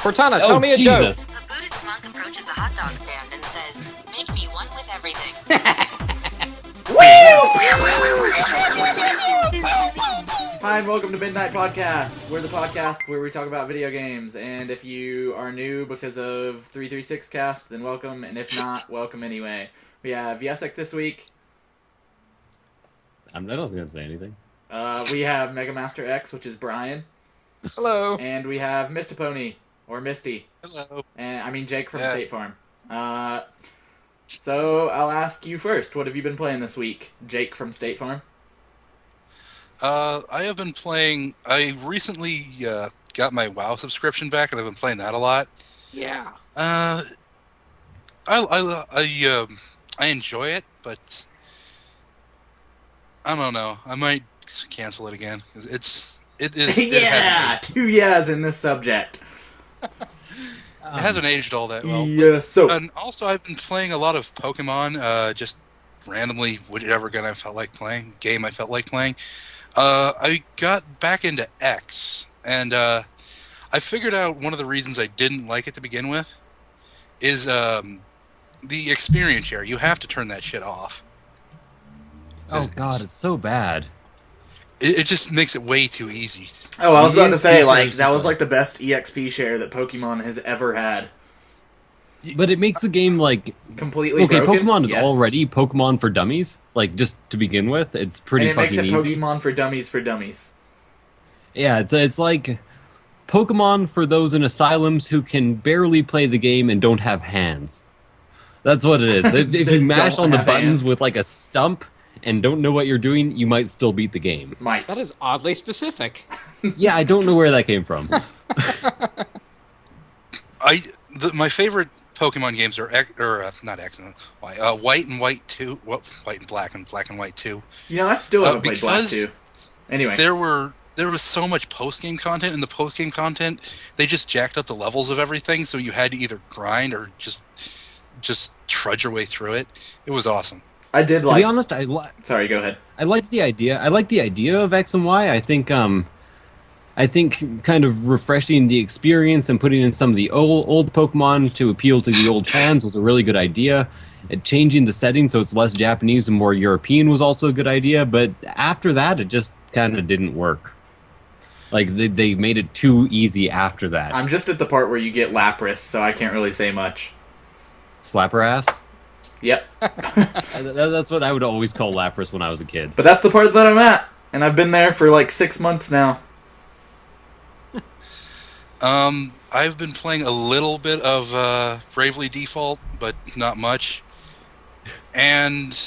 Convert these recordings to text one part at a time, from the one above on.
Cortana, tell me a joke. A Buddhist monk approaches a hot dog stand and says, "Make me one with everything." Hi, and welcome to Midnight Podcast. We're the podcast where we talk about video games, and if you are new because of 336 Cast, then welcome, and if not, welcome anyway. We have Yesek this week. I wasn't going to say anything. We have Mega Master X, which is Brian. Hello. And we have Mr. Pony, or Misty. Hello. And I mean Jake from State Farm. So I'll ask you first. What have you been playing this week, Jake from State Farm? I have been playing. I recently got my WoW subscription back, and I've been playing that a lot. Yeah. I enjoy it, but I don't know. I might cancel it again. It is. Yeah, 2 years in this subject. It hasn't aged all that well. Yes. So. And also, I've been playing a lot of Pokemon. Just randomly, whichever game I felt like playing. I got back into X, and I figured out one of the reasons I didn't like it to begin with is the experience share. You have to turn that shit off. Oh god, it's so bad. It just makes it way too easy. Oh, I was about to say, like, EXP that was like the best EXP share that Pokemon has ever had. But it makes the game, like... Completely okay, broken? Pokemon is Yes. already Pokemon for dummies. Like, just to begin with, it's pretty And it makes fucking it easy. Pokemon for dummies. Yeah, it's like Pokemon for those in asylums who can barely play the game and don't have hands. That's what it is. If you mash don't on the have buttons hands. with like a stump and don't know what you're doing, you might still beat the game. Might. That is oddly specific. Yeah, I don't know where that came from. My favorite Pokemon games are not X, White and White 2, White and Black and White 2. You know, I still haven't played Black because 2. Anyway. There was so much post-game content, and the post-game content, they just jacked up the levels of everything, so you had to either grind or just trudge your way through it. It was awesome. I did To like... be honest, Sorry, go ahead. I like the idea. I like the idea of X and Y. I think kind of refreshing the experience and putting in some of the old Pokemon to appeal to the old fans was a really good idea. And changing the setting so it's less Japanese and more European was also a good idea. But after that, it just kind of didn't work. Like they made it too easy after that. I'm just at the part where you get Lapras, so I can't really say much. Slapper ass. Yep. That's what I would always call Lapras when I was a kid. But that's the part that I'm at. And I've been there for like 6 months now. I've been playing a little bit of Bravely Default, but not much. And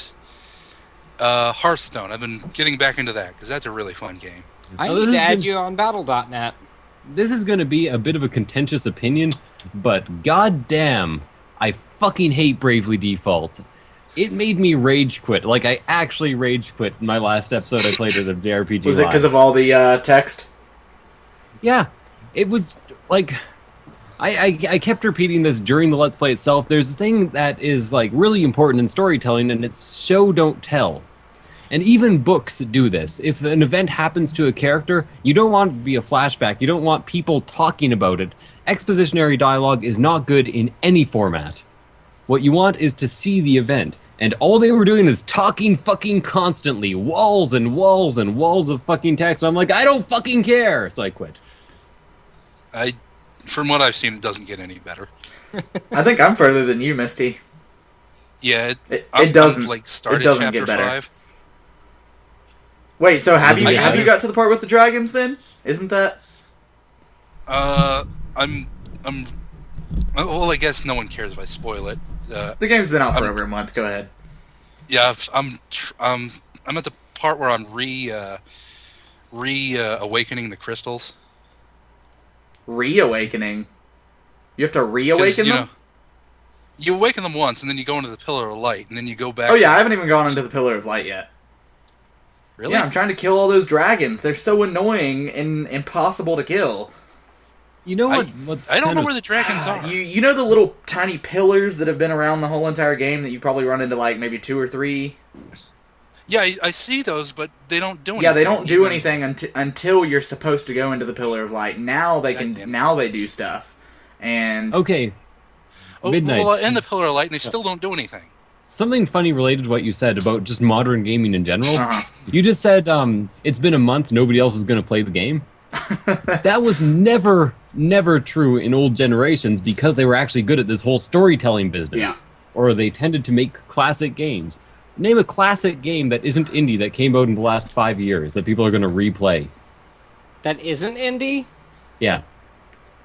Hearthstone. I've been getting back into that because that's a really fun game. I Oh, need this to is add good. you on Battle.net. This is going to be a bit of a contentious opinion, but goddamn, I fucking hate Bravely Default. It made me rage quit. Like, I actually rage quit in my last episode I played of JRPG Was it Live. because of all the text? Yeah, it was like I kept repeating this during the Let's Play itself. There's a thing that is like really important in storytelling, and it's show don't tell. And even books do this. If an event happens to a character, you don't want it to be a flashback. You don't want people talking about it. Expositionary dialogue is not good in any format. What you want is to see the event. And all they were doing is talking fucking constantly. Walls and walls and walls of fucking text. I'm like, I don't fucking care. So I quit. From what I've seen, it doesn't get any better. I think I'm further than you, Misty. Yeah, It I'm doesn't. like started It doesn't chapter get better. 5. Wait, so have you Yeah. got to the part with the dragons then? Isn't that? Well, I guess no one cares if I spoil it. The game's been out for over a month. Go ahead. Yeah, I'm at the part where I'm awakening the crystals. Reawakening. You have to 'Cause, reawaken you them? know, you awaken them once, and then you go into the Pillar of Light, and then you go back. Oh yeah, I haven't even gone into the Pillar of Light yet. Really? Yeah, I'm trying to kill all those dragons. They're so annoying and impossible to kill. You know what? I don't know where the dragons are. You know the little tiny pillars that have been around the whole entire game that you've probably run into like maybe 2 or 3? Yeah, I see those, but they don't do anything. Yeah, they don't do Even- anything until you're supposed to go into the Pillar of Light. Now they can. Goddamn it. Now they do stuff. And Okay, Oh, Midnight. well, in the Pillar of Light, and they still don't do anything. something funny related to what you said about just modern gaming in general. uh-huh. You just said it's been a month, nobody else is going to play the game. That was never true in old generations because they were actually good at this whole storytelling business. Yeah. Or they tended to make classic games. Name a classic game that isn't indie that came out in the last 5 years that people are going to replay. That isn't indie? Yeah.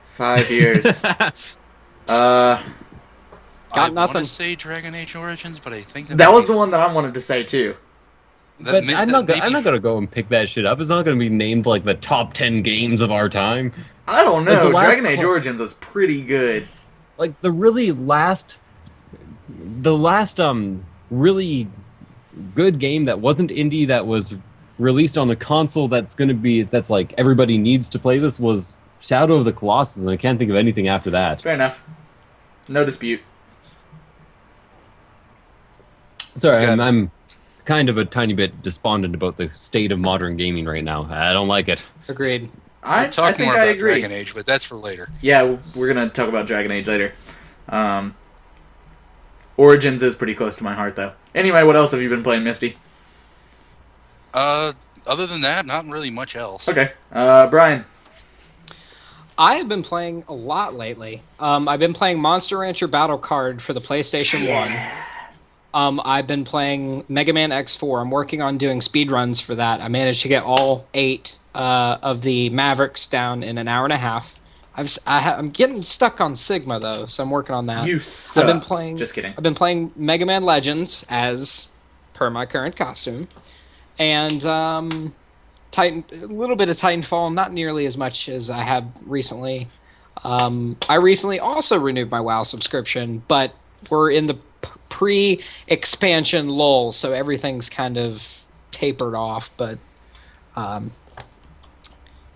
5 years. I want nothing. to say Dragon Age Origins, but I think That was the one that I wanted to say too. But I'm not going to go and pick that shit up. It's not going to be named like the top 10 games of our time. I don't Like, know. the last Dragon Age Origins was pretty good. Like the last really good game that wasn't indie that was released on the console that's like everybody needs to play this was Shadow of the Colossus, and I can't think of anything after that. Fair enough. No dispute. Sorry, Yeah. I'm kind of a tiny bit despondent about the state of modern gaming right now. I don't like it. Agreed. I We'll talk think more I about agree. Dragon Age, but that's for later. Yeah, we're gonna talk about Dragon Age later. Origins is pretty close to my heart, though. Anyway, what else have you been playing, Misty? Other than that, not really much else. Okay, Brian. I have been playing a lot lately. I've been playing Monster Rancher Battle Card for the PlayStation 1. I've been playing Mega Man X4. I'm working on doing speedruns for that. I managed to get all 8 of the Mavericks down in an hour and a half. I'm getting stuck on Sigma, though, so I'm working on that. You suck. I've been playing. Just kidding. I've been playing Mega Man Legends as per my current costume, and Titan, a little bit of Titanfall, not nearly as much as I have recently. I recently also renewed my WoW subscription, but we're in the pre-expansion lull, so everything's kind of tapered off. But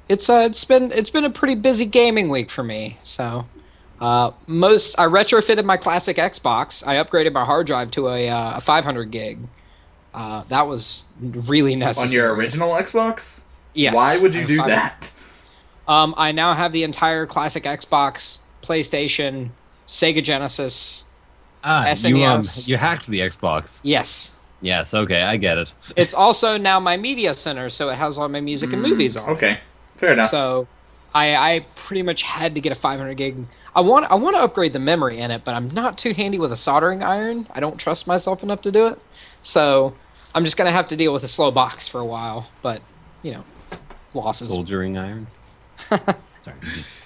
it's been a pretty busy gaming week for me. So I retrofitted my classic Xbox. I upgraded my hard drive to a 500 gig. That was really necessary. On your original Xbox? Yes. Why would you do 500. that? I now have the entire classic Xbox, PlayStation, Sega Genesis. SNES. You hacked the Xbox. Yes. Yes, okay, I get it. It's also now my media center, so it has all my music and movies on it. Okay, fair enough. So I pretty much had to get a 500 gig. I want to upgrade the memory in it, but I'm not too handy with a soldering iron. I don't trust myself enough to do it. So I'm just going to have to deal with a slow box for a while. But, losses. Soldiering iron. Sorry.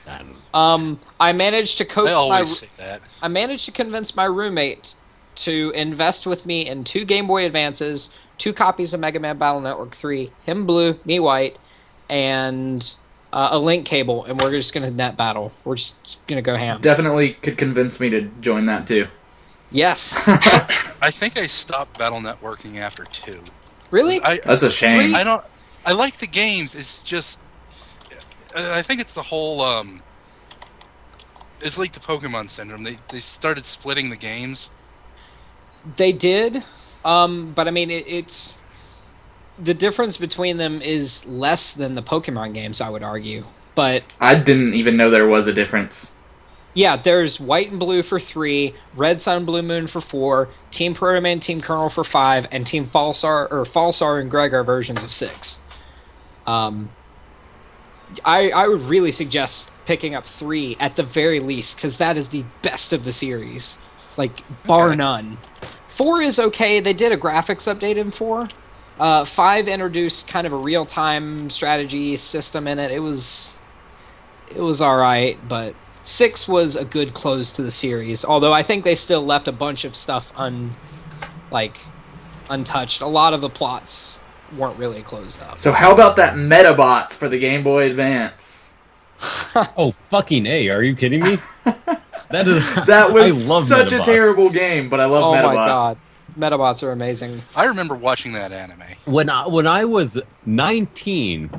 I don't know. I managed to coax I always say that. I managed to convince my roommate to invest with me in 2 Game Boy Advances, 2 copies of Mega Man Battle Network 3, him blue, me white, and a link cable, and we're just going to net battle. We're just going to go ham. Definitely could convince me to join that too. Yes. I think I stopped Battle Networking after 2. Really? That's a shame. I like the games. It's just, I think it's the whole. It's like the Pokemon syndrome. They started splitting the games. They did, but I mean, it's the difference between them is less than the Pokemon games, I would argue. But I didn't even know there was a difference. yeah, there's White and Blue for 3, Red Sun, Blue Moon for 4, Team Proto Man, Team Colonel for 5, and Team Falsar and Gregor versions of 6. I would really suggest picking up 3 at the very least, because that is the best of the series, like bar Okay. none. 4 is okay. They did a graphics update in 4. 5 introduced kind of a real-time strategy system in it. It was all right, but 6 was a good close to the series. Although I think they still left a bunch of stuff untouched. A lot of the plots weren't really closed up. So how about that Metabots for the Game Boy Advance? Oh, fucking A, are you kidding me? That was I love such a Metabots. terrible game, but I love Oh Metabots. my god. Metabots are amazing. I remember watching that anime. When I was 19,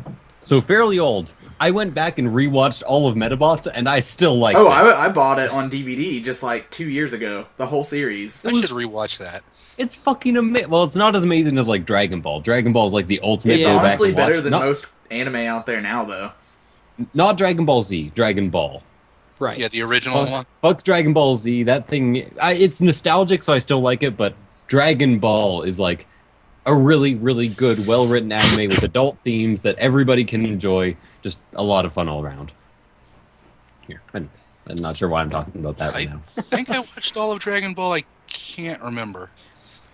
so fairly old, I went back and rewatched all of Metabots, and I still like Oh, it. I bought it on DVD just like 2 years ago. The whole series. I should rewatch that. It's fucking amazing. Well, it's not as amazing as like Dragon Ball. Dragon Ball is like the ultimate. It's go back honestly and watch. better than not, most anime out there now, though. Not Dragon Ball Z. Dragon Ball. Right. Yeah, the original one. Fuck Dragon Ball Z. That thing, it's nostalgic, so I still like it. But Dragon Ball is like a really, really good, well-written anime with adult themes that everybody can enjoy. Just a lot of fun all around. Here, anyways, I'm not sure why I'm talking about that I right now. think I watched all of Dragon Ball. I can't remember.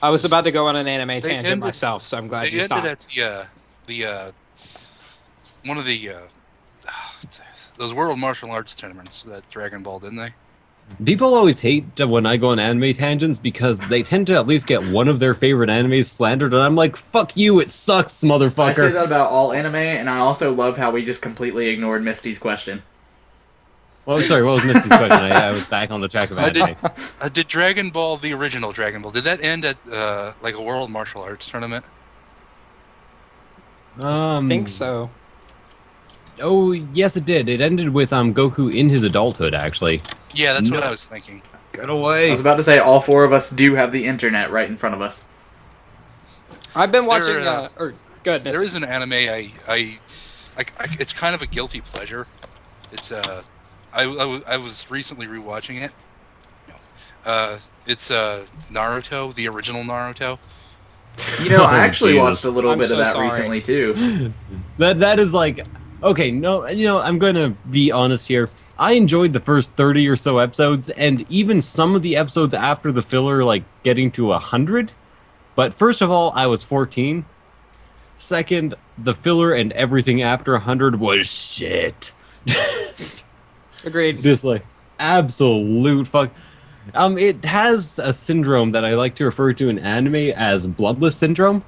I was about to go on an anime They tangent ended- myself, so I'm glad They you ended stopped. at the one of the those World Martial Arts tournaments that Dragon Ball, didn't they? People always hate when I go on anime tangents because they tend to at least get one of their favorite animes slandered, and I'm like, fuck you, it sucks, I say motherfucker. that about all anime, and I also love how we just completely ignored Misty's question. Well, sorry, what was Misty's question? I was back on the track of I did- anime. Did Dragon Ball, the original Dragon Ball, did that end at like a World Martial Arts tournament? I think so. Oh, yes, it did. It ended with Goku in his adulthood, actually. Yeah, that's what No. I was thinking. Get I away. was about to say all four of us do have the internet right in front of us. I've been watching. There, Good. There is an anime I it's kind of a guilty pleasure. It's I was recently rewatching it. It's Naruto, the original Naruto. You know, Oh, I actually Jesus. watched a little I'm bit so of that sorry. recently too. That is like, okay, no, I'm going to be honest here. I enjoyed the first 30 or so episodes, and even some of the episodes after the filler, like getting to 100. But first of all, I was 14. Second, the filler and everything after 100 was shit. Agreed. Just like absolute fuck. It has a syndrome that I like to refer to in anime as bloodless syndrome,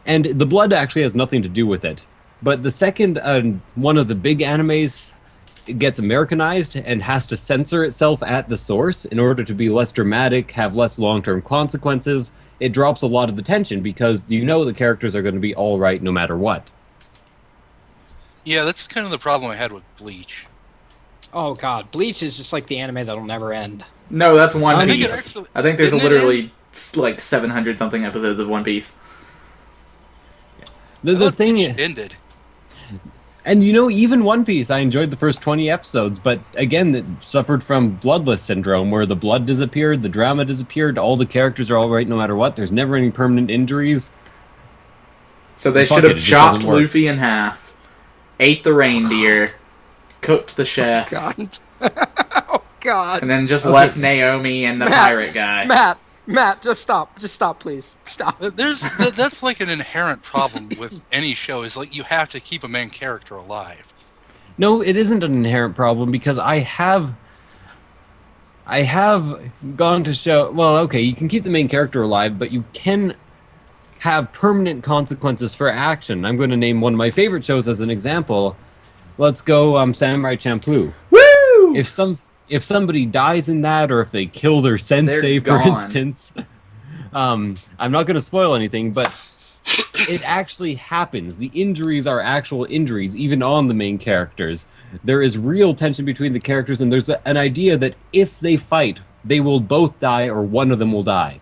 and the blood actually has nothing to do with it. But the second one of the big animes gets Americanized and has to censor itself at the source in order to be less dramatic, have less long-term consequences, it drops a lot of the tension because you know the characters are going to be all right no matter what. Yeah, that's kind of the problem I had with Bleach. Oh God, Bleach is just like the anime that'll never end. No, that's One I think it Piece. actually- I think there's didn't it literally like 700 something episodes of One Piece. The I thought thing Bleach is, ended. and even One Piece, I enjoyed the first 20 episodes, but again, it suffered from bloodless syndrome, where the blood disappeared, the drama disappeared, all the characters are all right no matter what, there's never any permanent injuries. So they Fuck should it, have it just chopped doesn't work. Luffy in half, ate the reindeer, cooked the chef, God. Oh God. and then just Okay. left Naomi and the Matt, pirate guy. Matt, just stop. Just stop, please. Stop. That's like an inherent problem with any show. Is like you have to keep a main character alive. No, it isn't an inherent problem because I have gone to show. Well, okay, you can keep the main character alive, but you can have permanent consequences for action. I'm going to name one of my favorite shows as an example. Let's go, Samurai Champloo. Woo! If somebody dies in that, or if they kill their sensei, They're for gone. instance, I'm not going to spoil anything, but it actually happens. The injuries are actual injuries, even on the main characters. There is real tension between the characters, and there's an idea that if they fight, they will both die or one of them will die.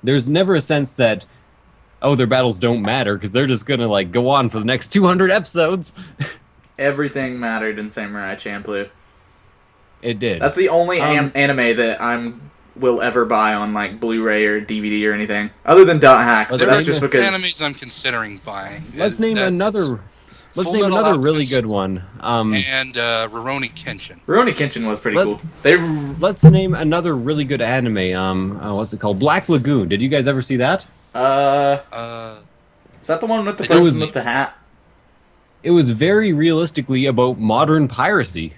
There's never a sense that, oh, their battles don't matter because they're just going to like go on for the next 200 episodes. Everything mattered in Samurai Champloo. It did. That's the only Um, anime that will ever buy on like Blu-ray or DVD or anything, other than Dot Hack. But Let's that's name just the because Animes I'm considering buying. Let's name another. Let's name Fullmetal another really Alchemist good one. And Rurouni Kenshin. Rurouni Kenshin was pretty Let- cool. They Let's name another really good anime. What's it called? Black Lagoon. Did you guys ever see that? is that the one with the It was- person with the hat? It was very realistically about modern piracy,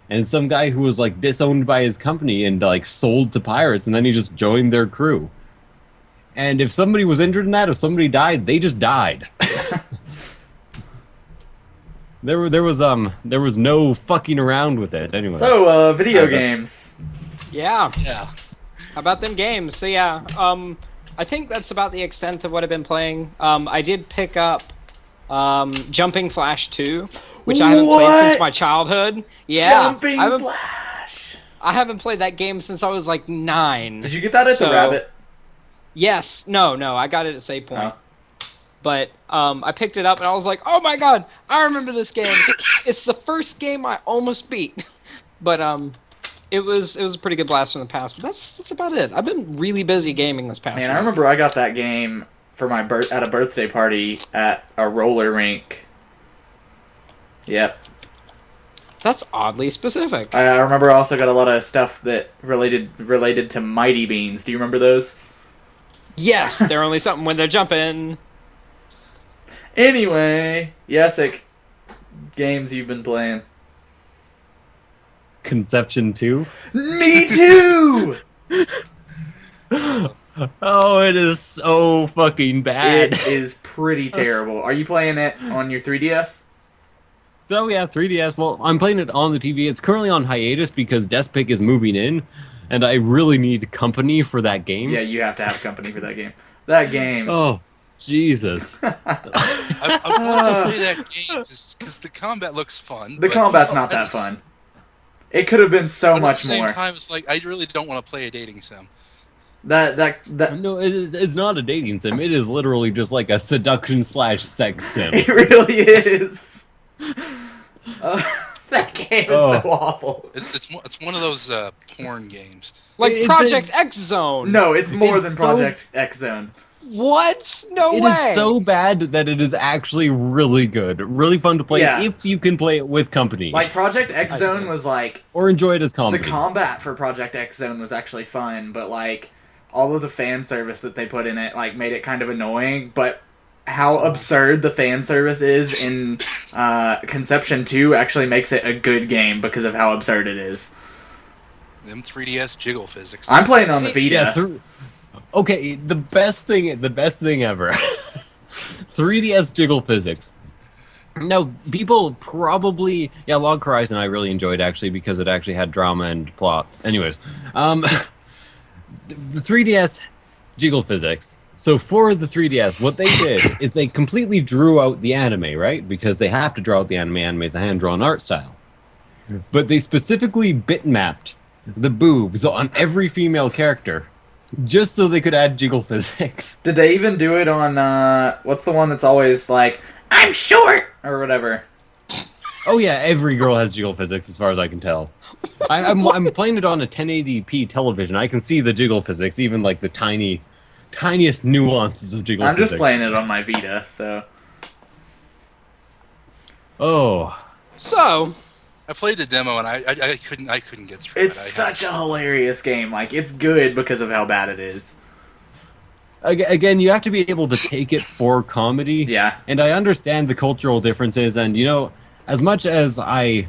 and some guy who was like disowned by his company and like sold to pirates, and then he just joined their crew. And if somebody was injured in that, if somebody died, they just died. There was no fucking around with it anyway. So, video I bet. games. Yeah. Yeah. How about them games? So yeah, I think that's about the extent of what I've been playing. I did pick up Jumping Flash 2, which I haven't played since my What? childhood. Yeah, Jumping I haven't, Flash. I haven't played that game since I was like 9. Did you get that at the So- Rabbit? Yes, no, I got it at Save Point. Oh. But I picked it up and I was like, oh my god, I remember this game. It's the first game I almost beat. But It was a pretty good blast from the past, but that's about it. I've been really busy gaming this past Man, week. I remember I got that game for my at a birthday party at a roller rink. Yep. That's oddly specific. I remember I also got a lot of stuff that related to Mighty Beans. Do you remember those? Yes, they're only something when they're jumping. Anyway, Yesik, games you've been playing. Conception 2. Me too! Oh, it is so fucking bad. It is pretty terrible. Are you playing it on your 3DS? Oh yeah, 3DS. Well, I'm playing it on the TV. It's currently on hiatus because Despic is moving in, and I really need company for that game. Yeah, you have to have company for that game. That game. Oh, Jesus. I want to play that game because the combat looks fun. The but combat's not that fun. It could have been so But much at the same more. time, it's like I really don't want to play a dating sim. That No, it's not a dating sim. It is literally just like a seduction/sex sim. it really is. That game is so awful. It's one of those porn games. Like It's- Project it's- X Zone. No, it's more It's than so- Project X Zone. What? No It way. is so bad that it is actually really good, really fun to play Yeah. if you can play it with company, Like Project X Zone see. was like or enjoy it as the comedy. combat for Project X Zone was actually fun, but like all of the fan service that they put in it like made it kind of annoying. But how absurd the fan service is in Conception 2 actually makes it a good game because of how absurd it is. Them 3DS jiggle physics. I'm playing on the See- Vita. Okay, the best thing ever. 3DS jiggle physics. Now, people probably Log Horizon I really enjoyed actually because it actually had drama and plot. Anyways, the 3DS jiggle physics. So for the 3DS, what they did is they completely drew out the anime, right? Because they have to draw out the anime. Anime is a hand-drawn art style. But they specifically bitmapped the boobs on every female character just so they could add jiggle physics. Did they even do it on what's the one that's always like I'm short or whatever? Oh yeah, every girl has jiggle physics as far as I can tell. I'm playing it on a 1080p television. I can see the jiggle physics, even like the tiniest nuances of jiggle I'm physics. just playing it on my Vita, so Oh. So, I played the demo and I couldn't get through it's it. such a hilarious game. Like it's good because of how bad it is. Again, you have to be able to take it for comedy. Yeah. And I understand the cultural differences, and you know, as much as I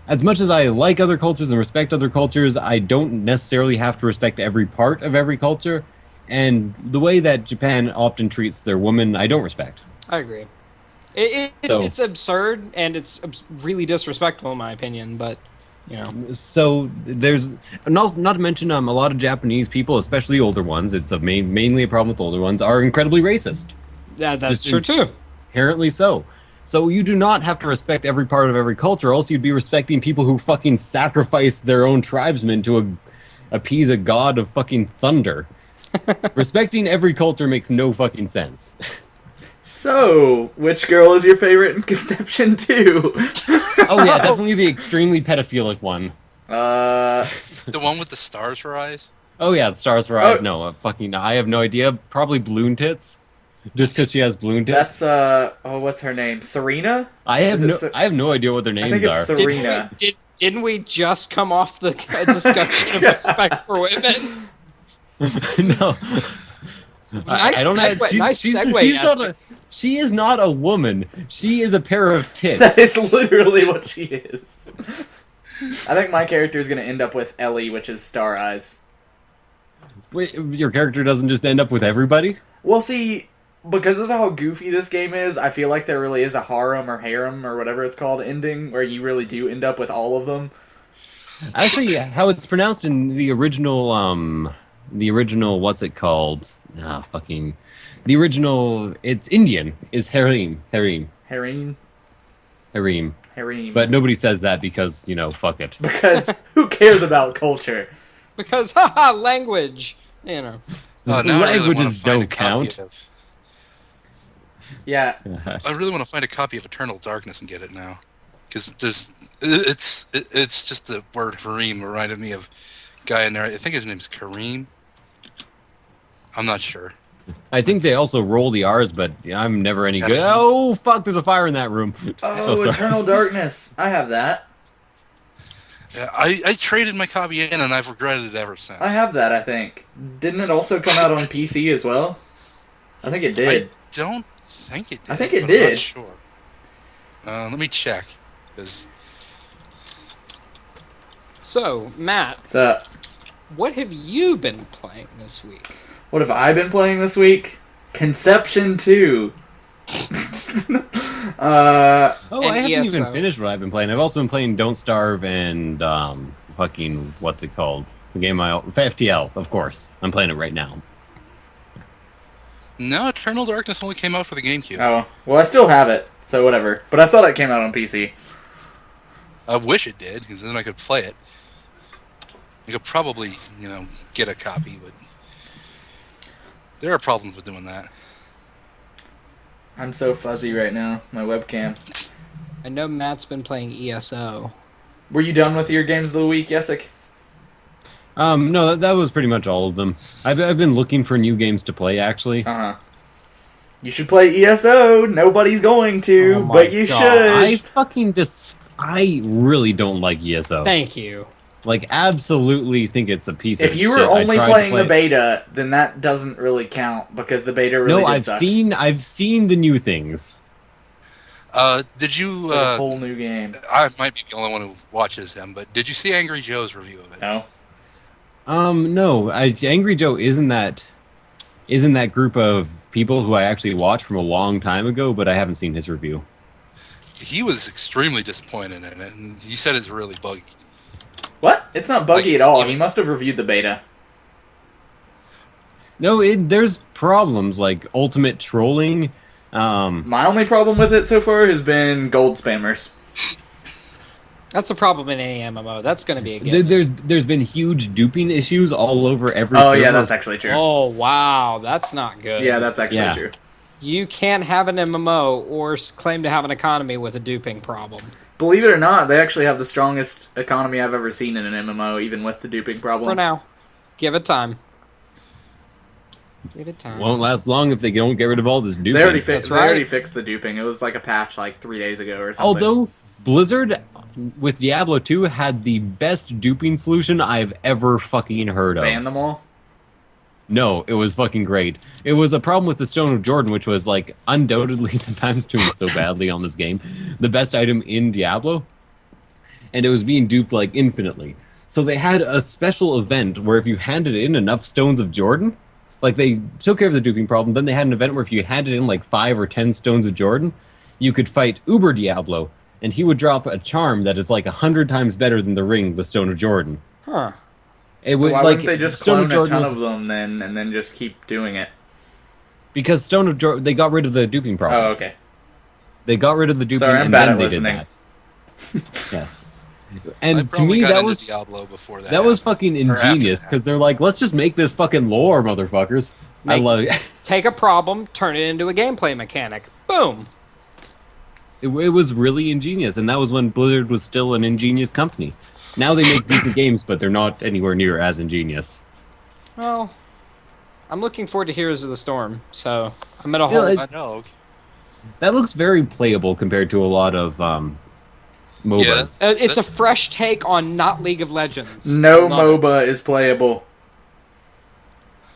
like other cultures and respect other cultures, I don't necessarily have to respect every part of every culture. And the way that Japan often treats their women, I don't respect. I agree. So- It's absurd and it's really disrespectful in my opinion, but you know. So there's not to mention a lot of Japanese people, especially older ones. It's mainly a problem with older ones are incredibly racist. Yeah, that's Just true too. Inherently so. So you do not have to respect every part of every culture, else you'd be respecting people who fucking sacrifice their own tribesmen to appease a god of fucking thunder. Respecting every culture makes no fucking sense. So, which girl is your favorite in Conception 2? Oh yeah, definitely the extremely pedophilic one. The one with the stars for eyes. Oh yeah, the stars for eyes. Oh. No, I have no idea. Probably balloon tits, just because she has balloon tits. That's what's her name? Serena? I have Is it I have no idea what their I names think it's are. Serena. Didn't we just come off the discussion of respect for women? No. Nice I don't have. segue- nice segue, she's not Yasser. she is not a woman. She is a pair of tits. That is literally what she is. I think my character is going to end up with Ellie, which is Star Eyes. Wait, your character doesn't just end up with everybody? Well, see, because of how goofy this game is, I feel like there really is a harem or whatever it's called ending, where you really do end up with all of them. Actually, how it's pronounced in the original, what's it called? The original, it's Indian, is harem. Harem? Harem. Harem. But nobody says that because, fuck it. Because who cares about culture? Because haha, language. You know. Now I really wanna Languages find a don't copy count. of- Yeah. I really want to find a copy of Eternal Darkness and get it now. because it's just the word harem reminded me of a guy in there. I think his name's Kareem. I'm not sure. I think they also roll the R's, but I'm never any good. Yeah. Oh, fuck, there's a fire in that room. Oh, sorry. Eternal Darkness. I have that. Yeah, I traded my copy in, and I've regretted it ever since. I have that, I think. Didn't it also come out on PC as well? I think it did. I don't think it did. I think it but I'm not did. sure. Let me check. 'Cause So, Matt, So, what have you been playing this week? what have I been playing this week? Conception 2. Oh, I And haven't even ESO. finished what I've been playing. I've also been playing Don't Starve and fucking what's it called? The game FTL, of course. I'm playing it right now. no, Eternal Darkness only came out for the GameCube. Oh, well, I still have it, so whatever. But I thought it came out on PC. I wish it did, because then I could play it. I could probably, get a copy, but there are problems with doing that. I'm so fuzzy right now, my webcam. I know Matt's been playing ESO. Were you done with your games of the week, Jessic? No, that was pretty much all of them. I've been looking for new games to play, actually. Uh-huh. You should play ESO. Nobody's going to, Oh my but you God. should. I really don't like ESO. Thank you. Like, absolutely think it's a piece of If shit. you were I only tried to playing play the beta, then that doesn't really count because the beta really No, did I've suck. seen the new things. Did you? It's a whole new game. I might be the only one who watches him, but did you see Angry Joe's review of it? No. No, Angry Joe isn't that group of people who I actually watched from a long time ago, but I haven't seen his review. He was extremely disappointed in it, and he said it's really buggy. What? It's not buggy Like, at all. Steven- He must have reviewed the beta. No, there's problems like ultimate trolling. My only problem with it so far has been gold spammers. That's a problem in any MMO. That's going to be a given. There's been huge duping issues all over every. Oh, yeah, server. that's actually true. Oh, wow. That's not good. Yeah, that's actually Yeah. true. You can't have an MMO or claim to have an economy with a duping problem. Believe it or not, they actually have the strongest economy I've ever seen in an MMO, even with the duping problem. For now. Give it time. Give it time. Won't last long if they don't get rid of all this duping. They already That's they already right. fixed the duping. It was like a patch like 3 days ago or something. Although Blizzard with Diablo 2 had the best duping solution I've ever fucking heard of. ban them all. No, it was fucking great. It was a problem with the Stone of Jordan, which was like undoubtedly I'm doing so badly on this game, the best item in Diablo, and it was being duped like infinitely. So they had a special event where if you handed in enough Stones of Jordan, like they took care of the duping problem. Then they had an event where if you handed in like 5 or 10 Stones of Jordan, you could fight Uber Diablo, and he would drop a charm that is like 100 times better than the ring, the Stone of Jordan. Huh. It So would, why like, wouldn't they just Stone clone of a Jordan ton was- of them then, and then just keep doing it? Because Stone of Jordan, they got rid of the duping problem. Oh, okay. They got rid of the duping, Sorry, I'm and bad then at they listening. did that. Yes. I And to probably me, got that into was Diablo before that. that was happened. fucking Or after ingenious that. because they're like, let's just make this fucking lore, motherfuckers. I Make- love it. Take a problem, turn it into a gameplay mechanic. Boom. It was really ingenious, and that was when Blizzard was still an ingenious company. Now they make decent games, but they're not anywhere near as ingenious. Well, I'm looking forward to Heroes of the Storm, so I'm at a Yeah, whole. I know. That looks very playable compared to a lot of MOBAs. It's a fresh take on not League of Legends. No I love MOBA is playable.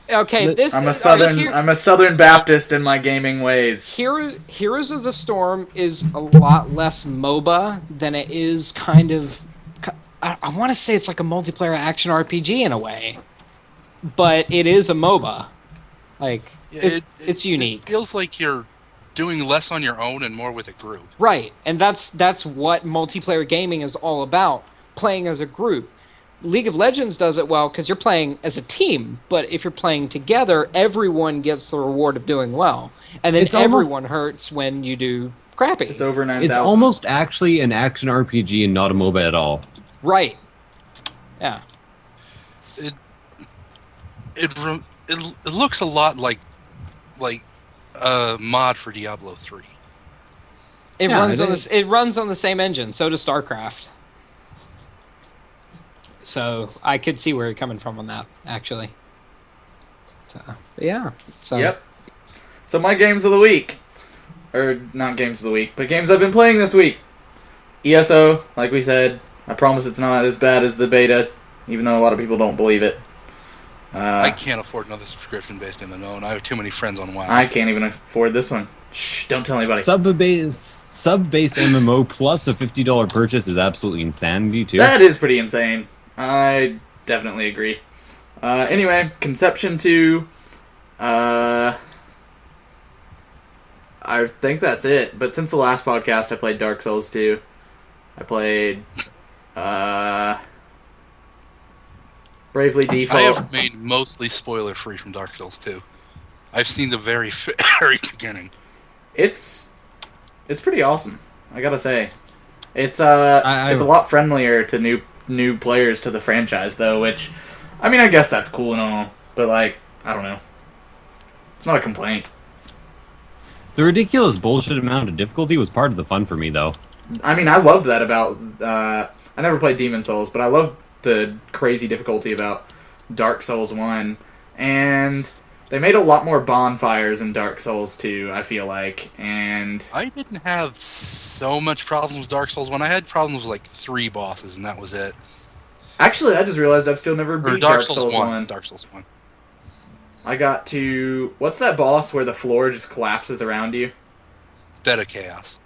it. Okay, this I'm a is Southern Baptist in my gaming ways. Heroes of the Storm is a lot less MOBA than it is kind of. I want to say it's like a multiplayer action RPG in a way, but it is a MOBA. Like it's unique. It feels like you're doing less on your own and more with a group. Right, and that's what multiplayer gaming is all about, playing as a group. League of Legends does it well because you're playing as a team, but if you're playing together, everyone gets the reward of doing well. And then It's almost- everyone hurts when you do crappy. It's over 9,000. It's almost actually an action RPG and not a MOBA at all. Right. Yeah. It looks a lot like a mod for Diablo 3. It Yeah, runs it on is. this. It runs on the same engine. So does StarCraft. So I could see where you're coming from on that, actually. So, but yeah. So Yep. So my games of the week, or not games of the week, but games I've been playing this week. ESO, like we said, I promise it's not as bad as the beta, even though a lot of people don't believe it. I can't afford another subscription based in the known. I have too many friends on WoW. I can't even afford this one. Shh! Don't tell anybody. Sub-based MMO plus a $50 purchase is absolutely insanity too. That is pretty insane. I definitely agree. Anyway, Conception 2. I think that's it. But since the last podcast, I played Dark Souls 2. I played Bravely I Default. have remained mostly spoiler free from Dark Souls 2. I've seen the very very beginning. It's pretty awesome. I gotta say, it's I- it's a lot friendlier to new players to the franchise, though. Which, I mean, I guess that's cool and all, but like, I don't know. It's not a complaint. The ridiculous bullshit amount of difficulty was part of the fun for me, though. I mean, I loved that about. I never played Demon Souls, but I loved the crazy difficulty about Dark Souls 1, and they made a lot more bonfires in Dark Souls 2. I feel like, and I didn't have so much problems with Dark Souls 1. I had problems with like 3 bosses, and that was it. actually, I just realized I've still never Or beat Dark Souls 1. 1. Dark Souls 1. I got to what's that boss where the floor just collapses around you? Bed of Chaos.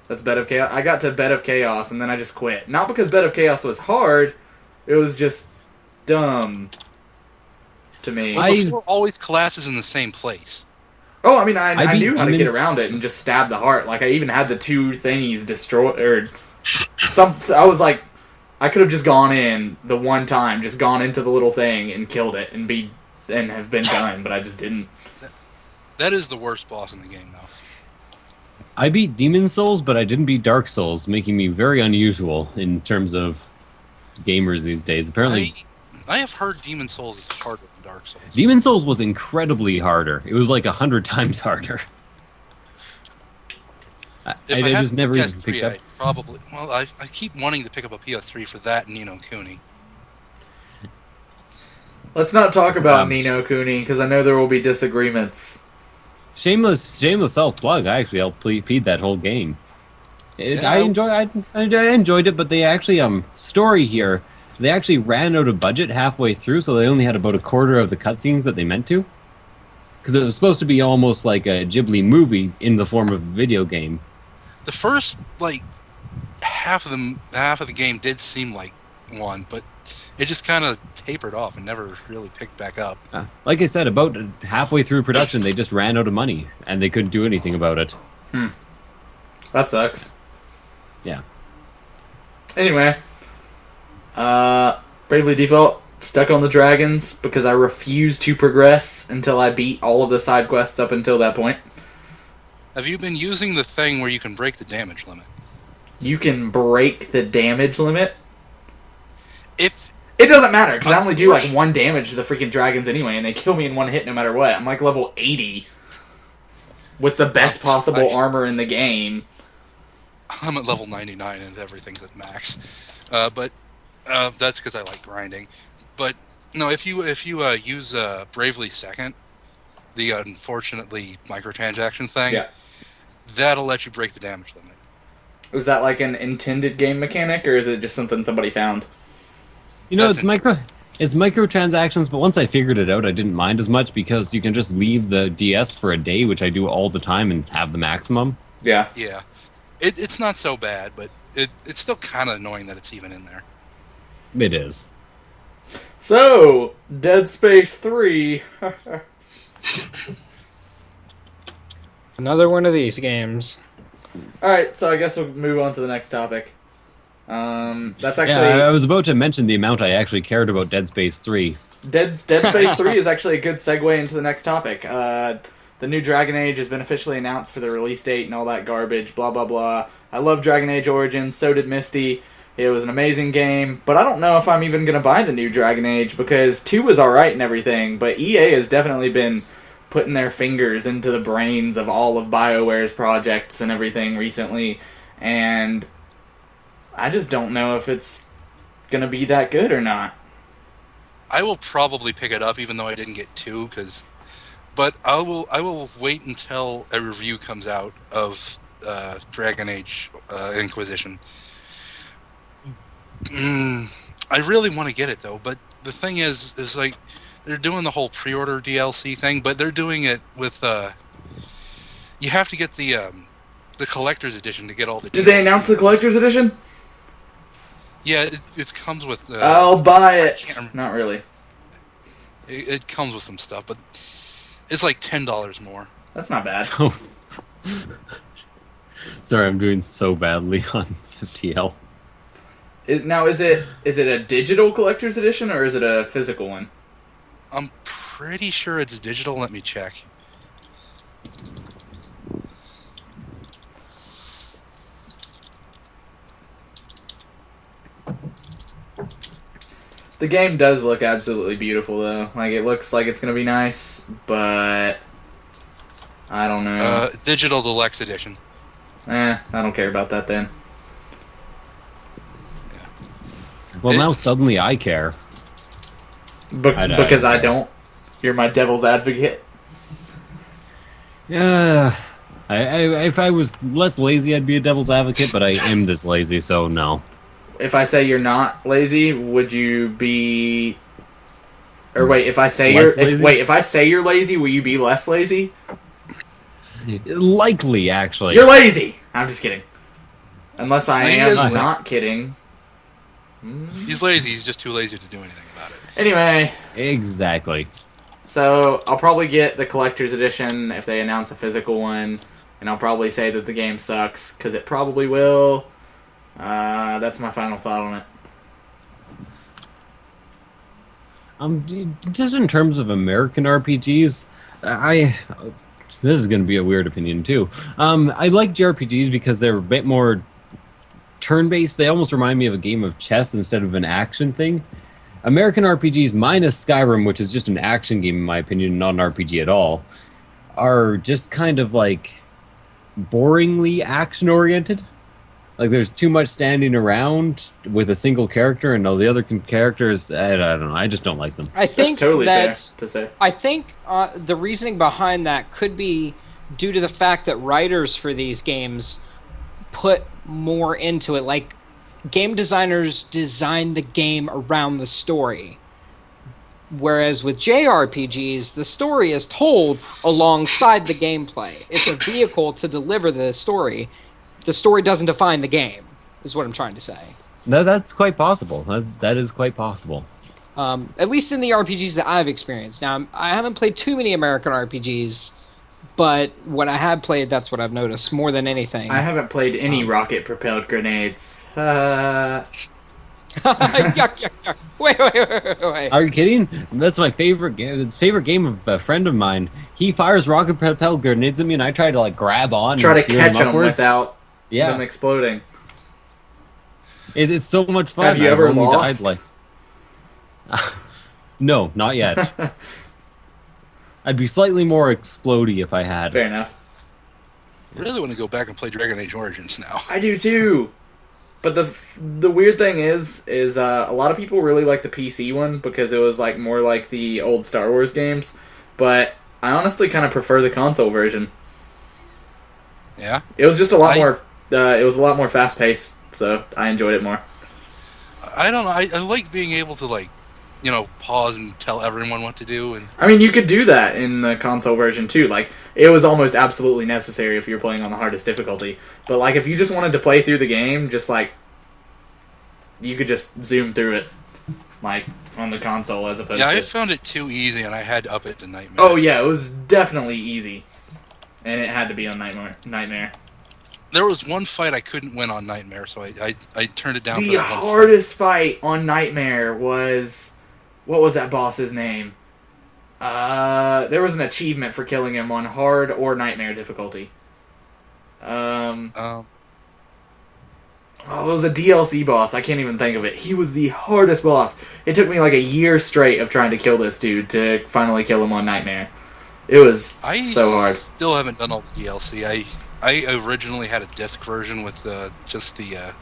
That's Bed of Chaos. I got to Bed of Chaos and then I just quit. Not because Bed of Chaos was hard, it was just dumb to me. Well, the floor always collapses in the same place. Oh, I mean, I I beat knew how to get demons- around it and just stab the heart. Like I even had the 2 thingies destroyed. Or so I was like, I could have just gone in the one time, just gone into the little thing and killed it and have been done, but I just didn't. That is the worst boss in the game, though. I beat Demon Souls, but I didn't beat Dark Souls, making me very unusual in terms of gamers these days. Apparently, I have heard Demon Souls is harder than Dark Souls. Demon Souls was incredibly harder. It was like 100 times harder. I had just never a even PS3, picked up. I'd probably. Well, I keep wanting to pick up a PS3 for that and Ni no Kuni. Let's not talk about Um, Ni no Kuni because I know there will be disagreements. Shameless self plug. I actually helped feed that whole game. Yeah, I it was- enjoyed it, but they actually story here. They actually ran out of budget halfway through, so they only had about a quarter of the cutscenes that they meant to. Because it was supposed to be almost like a Ghibli movie in the form of a video game. The first like half of the game did seem like one, but it just kind of tapered off and never really picked back up. Like I said, about halfway through production, they just ran out of money, and they couldn't do anything about it. That sucks. Yeah. Anyway, Bravely Default, stuck on the dragons because I refused to progress until I beat all of the side quests up until that point. Have you been using the thing where you can break the damage limit? You can break the damage limit. If It doesn't matter because I only do like 1 damage to the freaking dragons anyway, and they kill me in 1 hit no matter what. I'm like level 80 with the best possible armor in the game. I'm at level 99 and everything's at max, but that's because I like grinding. But no, if you use Bravely Second, the unfortunately microtransaction thing, Yeah. that'll let you break the damage limit. Was that like an intended game mechanic, or is it just something somebody found? You know, That's it's microtransactions, but once I figured it out, I didn't mind as much because you can just leave the DS for a day, which I do all the time, and have the maximum. Yeah. Yeah, it's not so bad, but it's still kind of annoying that it's even in there. It is. So, Dead Space 3. Another one of these games. Alright, so I guess we'll move on to the next topic. That's actually... Yeah, I was about to mention the amount I actually cared about Dead Space 3. Dead Space 3 is actually a good segue into the next topic. The new Dragon Age has been officially announced for the release date and all that garbage, blah blah blah. I love Dragon Age Origins, so did Misty. It was an amazing game, but I don't know if I'm even going to buy the new Dragon Age because 2 was alright and everything, but EA has definitely been putting their fingers into the brains of all of BioWare's projects and everything recently, and I just don't know if it's gonna be that good or not. I will probably pick it up, even though I didn't get 2, but I will wait until a review comes out of Dragon Age Inquisition. I really want to get it though, but the thing is like they're doing the whole pre-order DLC thing, but they're doing it with you have to get the collector's edition to get all the. Did they announce the collector's edition? Yeah, it comes with. I'll buy it. Not really. It comes with some stuff, but it's like $10 more. That's not bad. Oh. Sorry, I'm doing so badly on FTL. Now, is it a digital collector's edition or is it a physical one? I'm pretty sure it's digital. Let me check. The game does look absolutely beautiful, though. Like, it looks like it's going to be nice, but I don't know. Digital Deluxe Edition. I don't care about that then. Well, now suddenly I care. Because I don't. You're my devil's advocate. Yeah. If I was less lazy, I'd be a devil's advocate, but I am this lazy, so no. If I say you're not lazy, would you be? Or wait, if I say if I say you're lazy, will you be less lazy? Likely, actually. You're lazy. I'm just kidding. Unless I He am is not kidding. He's lazy. He's just too lazy to do anything about it. Anyway, Exactly. so I'll probably get the collector's edition if they announce a physical one, and I'll probably say that the game sucks because it probably will. That's my final thought on it. Just in terms of American RPGs, this is going to be a weird opinion too. I like JRPGs because they're a bit more turn-based. They almost remind me of a game of chess instead of an action thing. American RPGs, minus Skyrim, which is just an action game in my opinion, not an RPG at all, are just kind of like boringly action-oriented. Like, there's too much standing around with a single character, and all the other characters, I don't know. I just don't like them. I think That's totally fair that's to say. I think the reasoning behind that could be due to the fact that writers for these games put more into it. Like, game designers design the game around the story. Whereas with JRPGs, the story is told alongside the gameplay. It's a vehicle to deliver the story. The story doesn't define the game, is what I'm trying to say. That's quite possible. That is quite possible. At least in the RPGs that I've experienced. Now, I haven't played too many American RPGs, but when I have played, that's what I've noticed more than anything. I haven't played any rocket-propelled grenades. Yuck, yuck, yuck. Wait. Are you kidding? That's my favorite game of a friend of mine. He fires rocket propelled grenades at me, and I try to like grab on. Try and to steer catch them upwards. without Yeah, them exploding. it's so much fun. Have you I've ever only lost? died, like... No, not yet. I'd be slightly more explodey if I had. Fair enough. I really want to go back and play Dragon Age Origins now. I do too. But the weird thing is a lot of people really like the PC one because it was like more like the old Star Wars games. But I honestly kind of prefer the console version. Yeah? It was just a lot more. It was a lot more fast paced, so I enjoyed it more. I don't know. I like being able to, like, you know, pause and tell everyone what to do. And I mean, you could do that in the console version too. Like, it was almost absolutely necessary if you're playing on the hardest difficulty. But like, if you just wanted to play through the game, just like, you could just zoom through it, like on the console as opposed yeah, to. I found it too easy, and I had to up it to Nightmare. Oh yeah, it was definitely easy, and it had to be on Nightmare. There was one fight I couldn't win on Nightmare, so I turned it down. The for that one hardest fight on Nightmare was, what was that boss's name? There was an achievement for killing him on hard or Nightmare difficulty. fight. Oh, it was a DLC boss. I can't even think of it. He was the hardest boss. It took me like a year straight of trying to kill this dude to finally kill him on Nightmare. It was I so hard. still haven't done all the DLC. I originally had a disc version with just the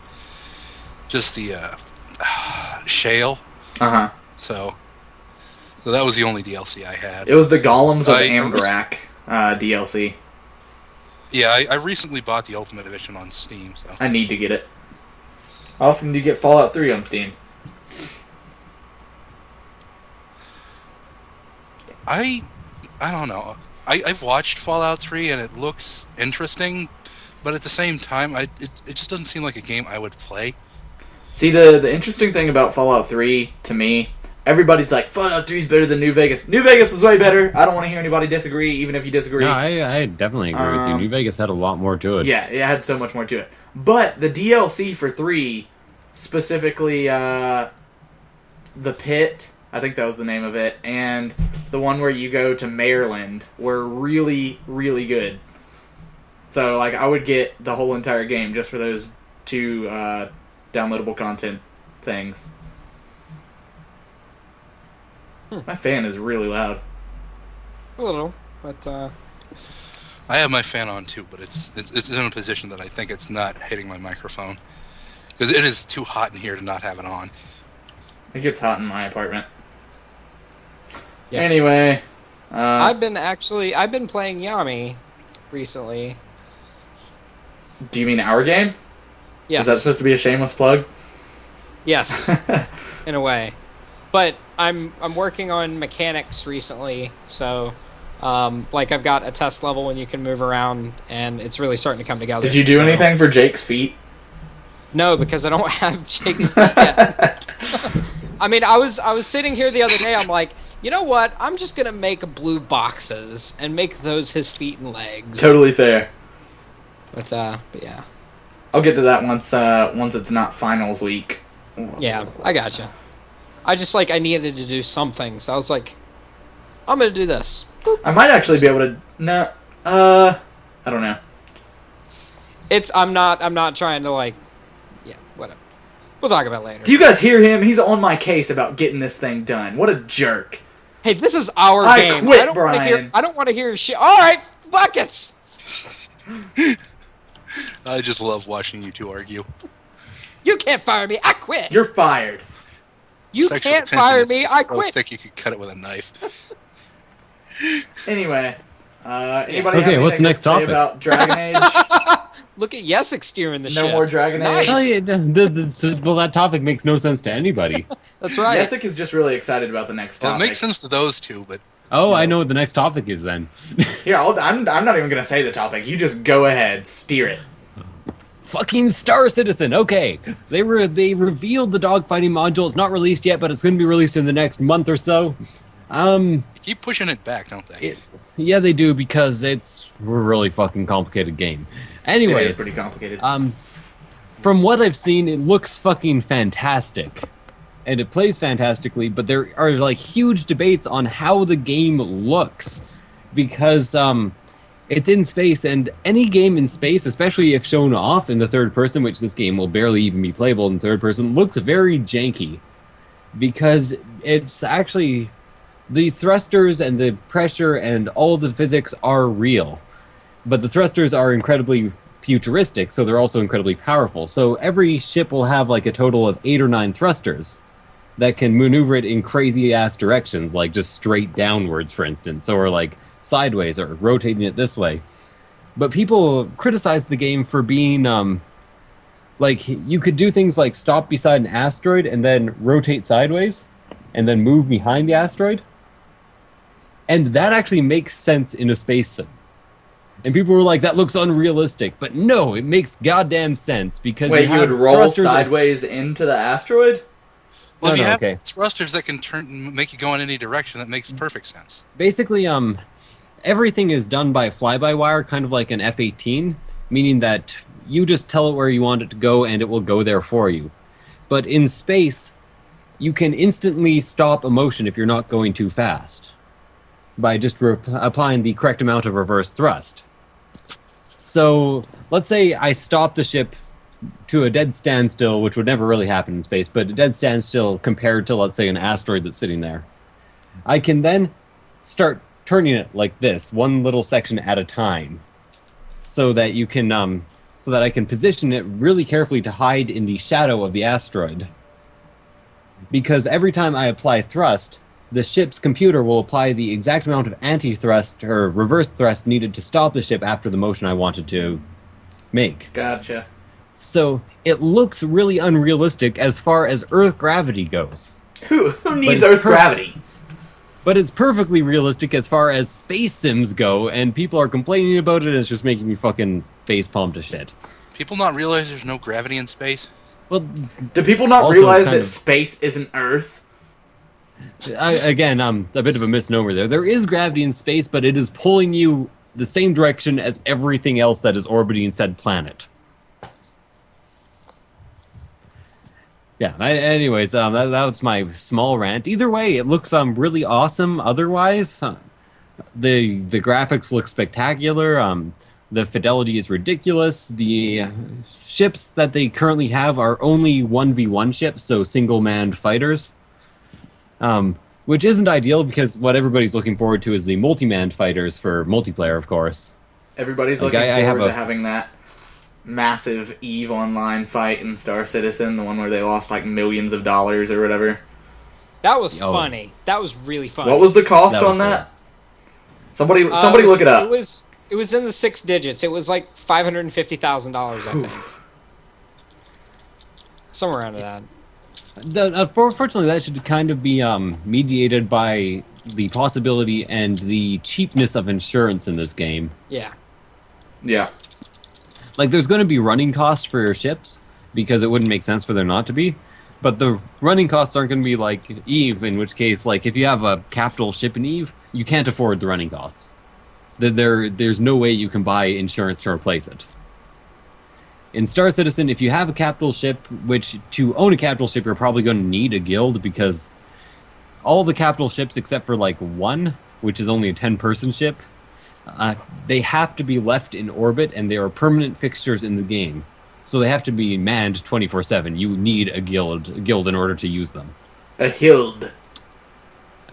shale. Uh-huh. So that was the only DLC I had. It was the Golems of I- Amgrak DLC. Yeah, I recently bought the Ultimate Edition on Steam. So I need to get it. I also need to get Fallout 3 on Steam. I don't know. I've watched Fallout 3 and it looks interesting, but at the same time, it just doesn't seem like a game I would play. See, the interesting thing about Fallout 3, to me, everybody's like, Fallout 3 is better than New Vegas. New Vegas was way better. I don't want to hear anybody disagree, even if you disagree. No, I definitely agree with you. New Vegas had a lot more to it. Yeah, it had so much more to it. But the DLC for 3, specifically The Pit, I think that was the name of it, and the one where you go to Maryland, were really, really good. So, like, I would get the whole entire game just for those 2 downloadable content things. My fan is really loud. A little, but I have my fan on too, but it's in a position that I think it's not hitting my microphone because it is too hot in here to not have it on. It gets hot in my apartment. Yeah. Anyway, I've been playing Yami recently. do you mean our game? Yes. Is that supposed to be a shameless plug? Yes, in a way. But I'm working on mechanics recently, so like I've got a test level and you can move around, and it's really starting to come together. Did you do anything for Jake's feet? No, because I don't have Jake's feet yet. I mean, I was sitting here the other day. I'm like, you know what? I'm just gonna make blue boxes and make those his feet and legs. Totally fair. But yeah. I'll get to that once it's not finals week. Yeah, I gotcha. I just I needed to do something, so I was like, I'm gonna do this. I might actually be able to. No, I don't know. I'm not trying to yeah, whatever. We'll talk about it later. Do you guys hear him? He's on my case about getting this thing done. What a jerk! Hey, this is our I game. quit, I don't wanna Brian. I don't want to hear your shit. All right, buckets. I just love watching you two argue. You can't fire me. I quit. You're fired. You Sexual can't tension fire is me. just I so quit. thick you could cut it with a knife. Anyway, anybody Okay, have anything what's the next to say topic? about Dragon Age? Look at Yesek steering the ship. No more Dragon Age. Well, that topic makes no sense to anybody. That's right. Jessic is just really excited about the next Well, it topic. makes sense to those two, but Oh, I know what the next topic is then. Here, I'm not even gonna say the topic. You just go ahead, steer it. Fucking Star Citizen. Okay, they revealed the dogfighting module. It's not released yet, but it's going to be released in the next month or so. keep pushing it back, don't they? Yeah, they do because it's a really fucking complicated game. It Anyways, is pretty complicated. from what I've seen, it looks fucking fantastic. And it plays fantastically, but there are huge debates on how the game looks. Because it's in space, and any game in space, especially if shown off in the third person, which this game will barely even be playable in third person, looks very janky. Because it's actually... the thrusters and the pressure and all the physics are real. But the thrusters are incredibly futuristic, so they're also incredibly powerful. So every ship will have a total of 8 or 9 thrusters that can maneuver it in crazy-ass directions, like just straight downwards, for instance, or sideways, or rotating it this way. But people criticize the game for being, you could do things like stop beside an asteroid and then rotate sideways, and then move behind the asteroid. And that actually makes sense in a space sim. And people were like, that looks unrealistic. But no, it makes goddamn sense because Wait, you would roll thrusters sideways into the asteroid? Well, if No, you no, have okay. thrusters that can make you go in any direction, that makes perfect sense. Basically, everything is done by fly-by-wire, kind of like an F-18, meaning that you just tell it where you want it to go and it will go there for you. But in space, you can instantly stop a motion if you're not going too fast by just applying the correct amount of reverse thrust. So let's say I stop the ship to a dead standstill, which would never really happen in space, but a dead standstill compared to, let's say, an asteroid that's sitting there. I can then start turning it like this, one little section at a time, so that you can so that I can position it really carefully to hide in the shadow of the asteroid. Because every time I apply thrust, the ship's computer will apply the exact amount of anti-thrust or reverse thrust needed to stop the ship after the motion I wanted to make. Gotcha. So it looks really unrealistic as far as Earth gravity goes. Who needs it's Earth gravity? But it's perfectly realistic as far as space sims go, and people are complaining about it, and it's just making me fucking facepalm to shit. People not realize there's no gravity in space? Well, Do people not Also realize kind that of- space isn't Earth? again, a bit of a misnomer there. There is gravity in space, but it is pulling you the same direction as everything else that is orbiting said planet. Yeah. Anyways, that was my small rant. Either way, it looks really awesome. Otherwise, the graphics look spectacular. The fidelity is ridiculous. The ships that they currently have are only 1v1 ships, so single-manned fighters. Which isn't ideal because what everybody's looking forward to is the multi-manned fighters for multiplayer, of course. Everybody's Like, looking I have forward to a- having that massive EVE Online fight in Star Citizen, the one where they lost like millions of dollars or whatever. That was Oh. funny. That was really funny. What was the cost That on was that? hilarious. Somebody It look it up. It was in the 6 digits. It was like $550,000, I think. Somewhere around that. Fortunately, that should kind of be mediated by the possibility and the cheapness of insurance in this game. Yeah. Yeah. Like, there's going to be running costs for your ships, because it wouldn't make sense for there not to be. But the running costs aren't going to be like EVE, in which case, like, if you have a capital ship in EVE, you can't afford the running costs. There's no way you can buy insurance to replace it. In Star Citizen, if you have a capital ship, which to own a capital ship, you're probably going to need a guild, because all the capital ships except for like one, which is only a 10-person ship, they have to be left in orbit, and they are permanent fixtures in the game. So they have to be manned 24/7. You need a guild in order to use them. A hild.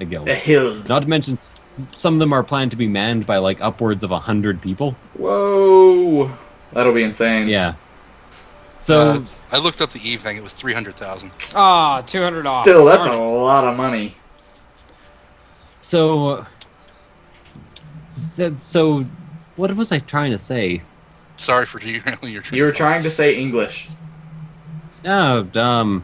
A guild. A hild. Not to mention, some of them are planned to be manned by like upwards of 100 people. Whoa. That'll be insane. Yeah. So I looked up the Eve thing. It was 300,000. Ah, $200 off. Still, that's a Darn it. lot of money. so what was I trying to say? Sorry for derailing your train. You were of thought. trying to say English. Oh,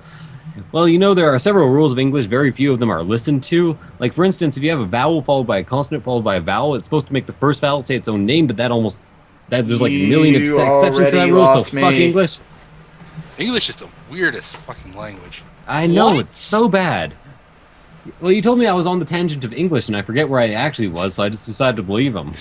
well, you know, there are several rules of English. Very few of them are listened to. Like, for instance, if you have a vowel followed by a consonant followed by a vowel, it's supposed to make the first vowel say its own name, but there's like a million You exceptions to that already rule, so lost fuck me. English. English is the weirdest fucking language. I know, What? it's so bad. Well, you told me I was on the tangent of English, and I forget where I actually was, so I just decided to believe him.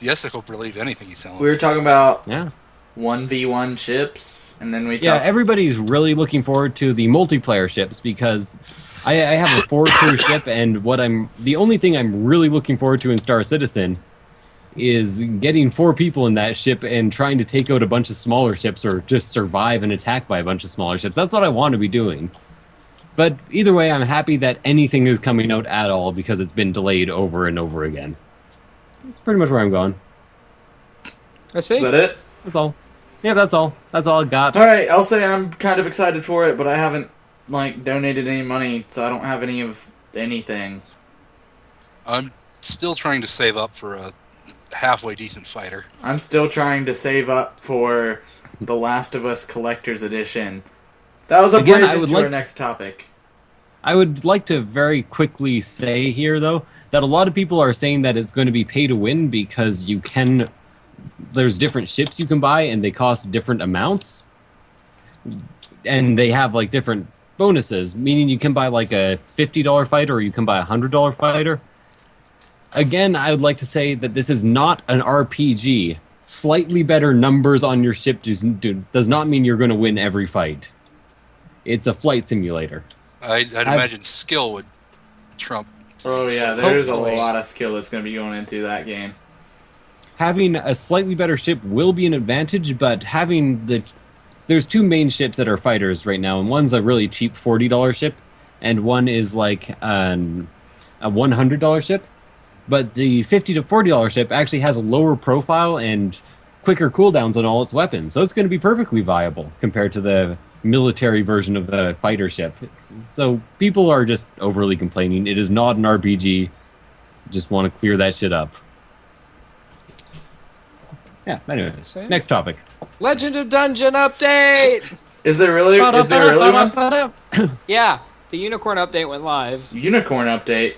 Yes, I could believe anything he's telling. We were talking about Yeah. 1v1 ships, and then we Yeah, talked... everybody's really looking forward to the multiplayer ships, because I have a 4-crew ship, and the only thing I'm really looking forward to in Star Citizen is getting 4 people in that ship and trying to take out a bunch of smaller ships, or just survive an attack by a bunch of smaller ships. That's what I want to be doing. But either way, I'm happy that anything is coming out at all, because it's been delayed over and over again. That's pretty much where I'm going. I see. Is that it? That's all. Yeah, that's all. That's all I got. Alright, I'll say I'm kind of excited for it, but I haven't, donated any money, so I don't have any of anything. I'm still trying to save up for a halfway decent fighter. I'm still trying to save up for The Last of Us Collector's Edition. That was a Again, bridge I would into like our to- next topic. I would like to very quickly say here, though, that a lot of people are saying that it's going to be pay to win because there's different ships you can buy and they cost different amounts. And they have like different bonuses, meaning you can buy like a $50 fighter or you can buy a $100 fighter. Again, I would like to say that this is not an RPG. Slightly better numbers on your ship does not mean you're going to win every fight. It's a flight simulator. I'd imagine skill would trump. Oh yeah, there's Hopefully. a lot of skill that's going to be going into that game. Having a slightly better ship will be an advantage, but there's 2 main ships that are fighters right now, and one's a really cheap $40 ship, and one is like a $100 ship. But the $50 to $40 ship actually has a lower profile and quicker cooldowns on all its weapons, so it's going to be perfectly viable compared to the military version of the fighter ship. So people are just overly complaining. It is not an RPG. Just want to clear that shit up. Yeah, anyways, next topic. Legend of Dungeon update! Is there really one? Yeah, the Unicorn update went live. Unicorn update.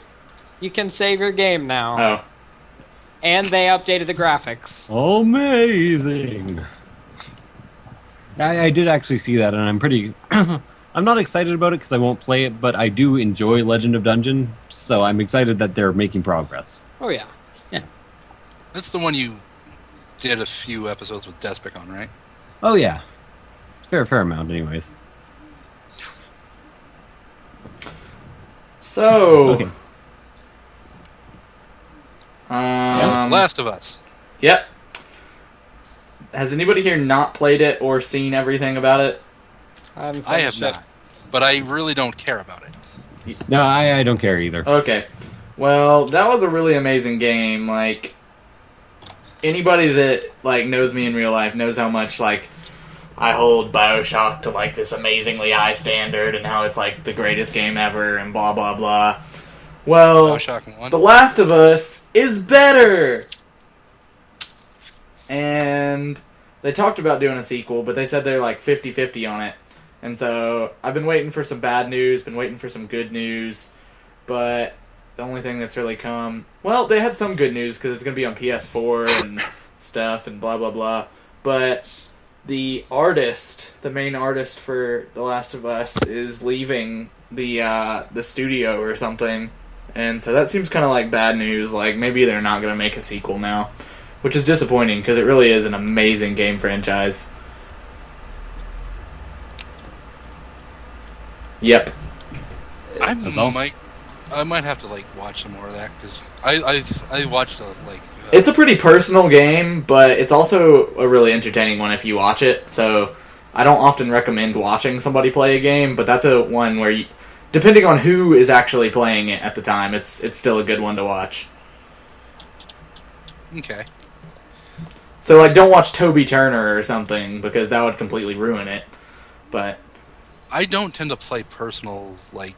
You can save your game now. Oh. And they updated the graphics. Amazing. I did actually see that, and I'm pretty... I'm not excited about it because I won't play it, but I do enjoy Legend of Dungeon, so I'm excited that they're making progress. Oh, yeah. Yeah. That's the one you did a few episodes with Despic on, right? Oh, yeah. Fair amount, anyways. So... Okay. The Last of Us. Yep. Has anybody here not played it or seen everything about it? I have not, but I really don't care about it. No, I don't care either. Okay. Well, that was a really amazing game. Like, anybody that like knows me in real life knows how much like I hold BioShock to like this amazingly high standard and how it's like the greatest game ever and blah blah blah. Well, BioShock 1. The Last of Us is better. And they talked about doing a sequel, but they said they're like 50-50 on it. And so I've been waiting for some bad news, been waiting for some good news, but the only thing that's really come... Well, they had some good news because it's going to be on PS4 and stuff and blah, blah, blah. But the artist, the main artist for The Last of Us, is leaving the studio or something. And so that seems kind of like bad news. Like, maybe they're not going to make a sequel now. Which is disappointing, because it really is an amazing game franchise. Yep. I might have to like watch some more of that, because I watched It's a pretty personal game, but it's also a really entertaining one if you watch it. So I don't often recommend watching somebody play a game, but that's a one where you, depending on who is actually playing it at the time, it's still a good one to watch. Okay. So like, don't watch Toby Turner or something, because that would completely ruin it. But I don't tend to play personal like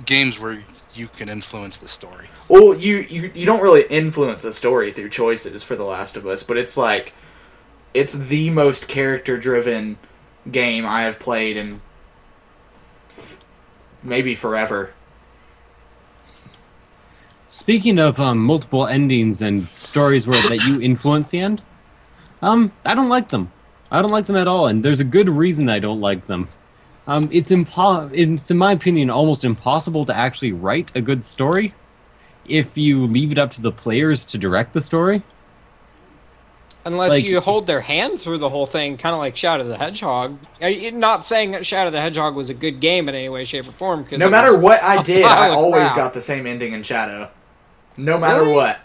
games where you can influence the story. well, you don't really influence a story through choices for The Last of Us, but it's like, it's the most character-driven game I have played in maybe forever. Speaking of multiple endings and stories where that you influence the end, I don't like them. I don't like them at all, and there's a good reason I don't like them. It's in my opinion, almost impossible to actually write a good story if you leave it up to the players to direct the story. Unless Like- you hold their hand through the whole thing, kind of like Shadow the Hedgehog. I'm not saying that Shadow the Hedgehog was a good game in any way, shape, or form. Cause No it matter was what I a did, pile I of always crap. got the same ending in Shadow. No matter Really? what.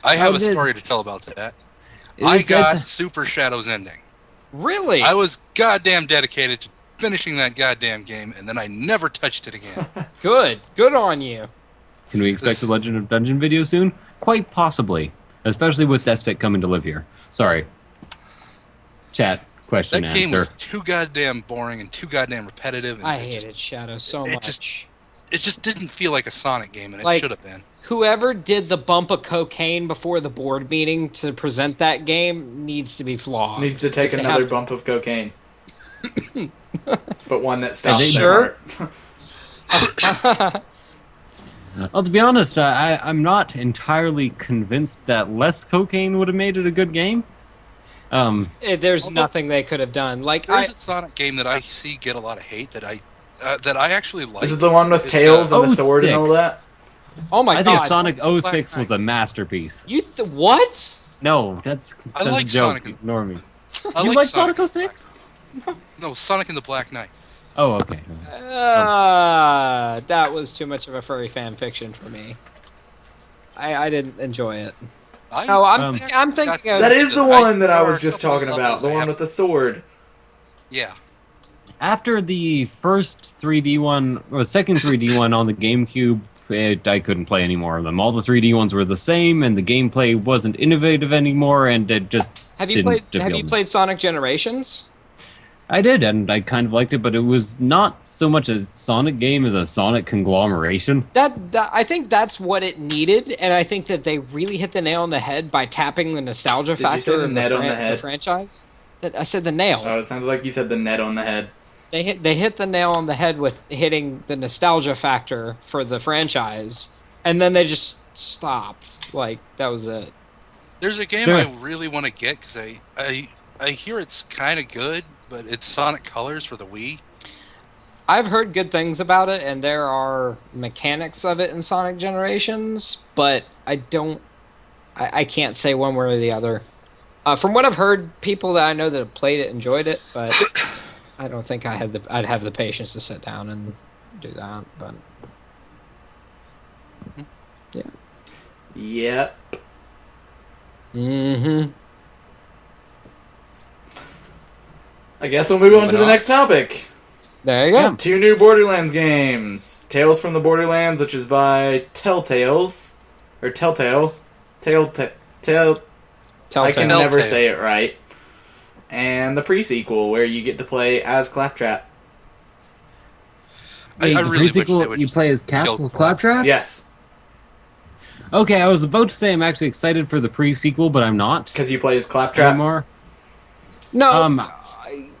I have How a did- story to tell about that. I It's- got Super Shadow's ending. Really? I was goddamn dedicated to finishing that goddamn game, and then I never touched it again. Good. Good on you. Can we expect a Legend of Dungeon video soon? Quite possibly, especially with Despic coming to live here. Sorry. Chat, question, That game answer. was too goddamn boring and too goddamn repetitive. And I it hated Shadow so it much. just- it just didn't feel like a Sonic game, and it Like- should have been. Whoever did the bump of cocaine before the board meeting to present that game needs to be flawed. Needs to take If they another have- bump of cocaine. But one that stops they- their Sure. heart. Well, to be honest, I'm not entirely convinced that less cocaine would have made it a good game. There's Although- nothing they could have done. Like, There's a Sonic game that I see get a lot of hate that I actually like. Is it the one with It's, tails and the sword and 06. all that? oh my I god. think Sonic Black 06 was Knight. a masterpiece. What? No, that's I a like joke. Sonic. Ignore me. I You like Sonic 06? No, Sonic and the Black Knight. Oh, okay. That was too much of a furry fan fiction for me. I didn't enjoy it. No, I'm thinking of That is the one that I was there just are a talking couple about. levels The I one have- with the sword. Yeah. after the first 3D one, or second 3D one on the GameCube, I couldn't play any more of them. All the 3D ones were the same, and the gameplay wasn't innovative anymore, and it just Have you played Sonic Generations? I did, and I kind of liked it, but it was not so much a Sonic game as a Sonic conglomeration. That I think that's what it needed, and I think that they really hit the nail on the head by tapping the nostalgia Did you say factor the of net on the the head? franchise. I said the nail. Oh, it sounded like you said the net on the head. They hit the nail on the head with hitting the nostalgia factor for the franchise, and then they just stopped. Like, that was it. There's a game Sure. I really want to get because I hear it's kind of good, but it's Sonic Colors for the Wii. I've heard good things about it, and there are mechanics of it in Sonic Generations, but I can't say one way or the other. From what I've heard, people that I know that have played it enjoyed it, but I don't think I'd have the patience to sit down and do that. But yeah. Yep. Mm-hmm. I guess we'll move on to the Moving on. next topic. There you go. Yeah. 2 new Borderlands games. Tales from the Borderlands, which is by Telltales. Or Telltale. I can Telltale. never Telltale. say it right. And the pre-sequel, where you get to play as Claptrap. I The really wish they pre-sequel, would you just play as kill Claptrap? Yes, Okay, I was about to say I'm actually excited for the pre-sequel, but I'm not because you play as Claptrap. anymore. No,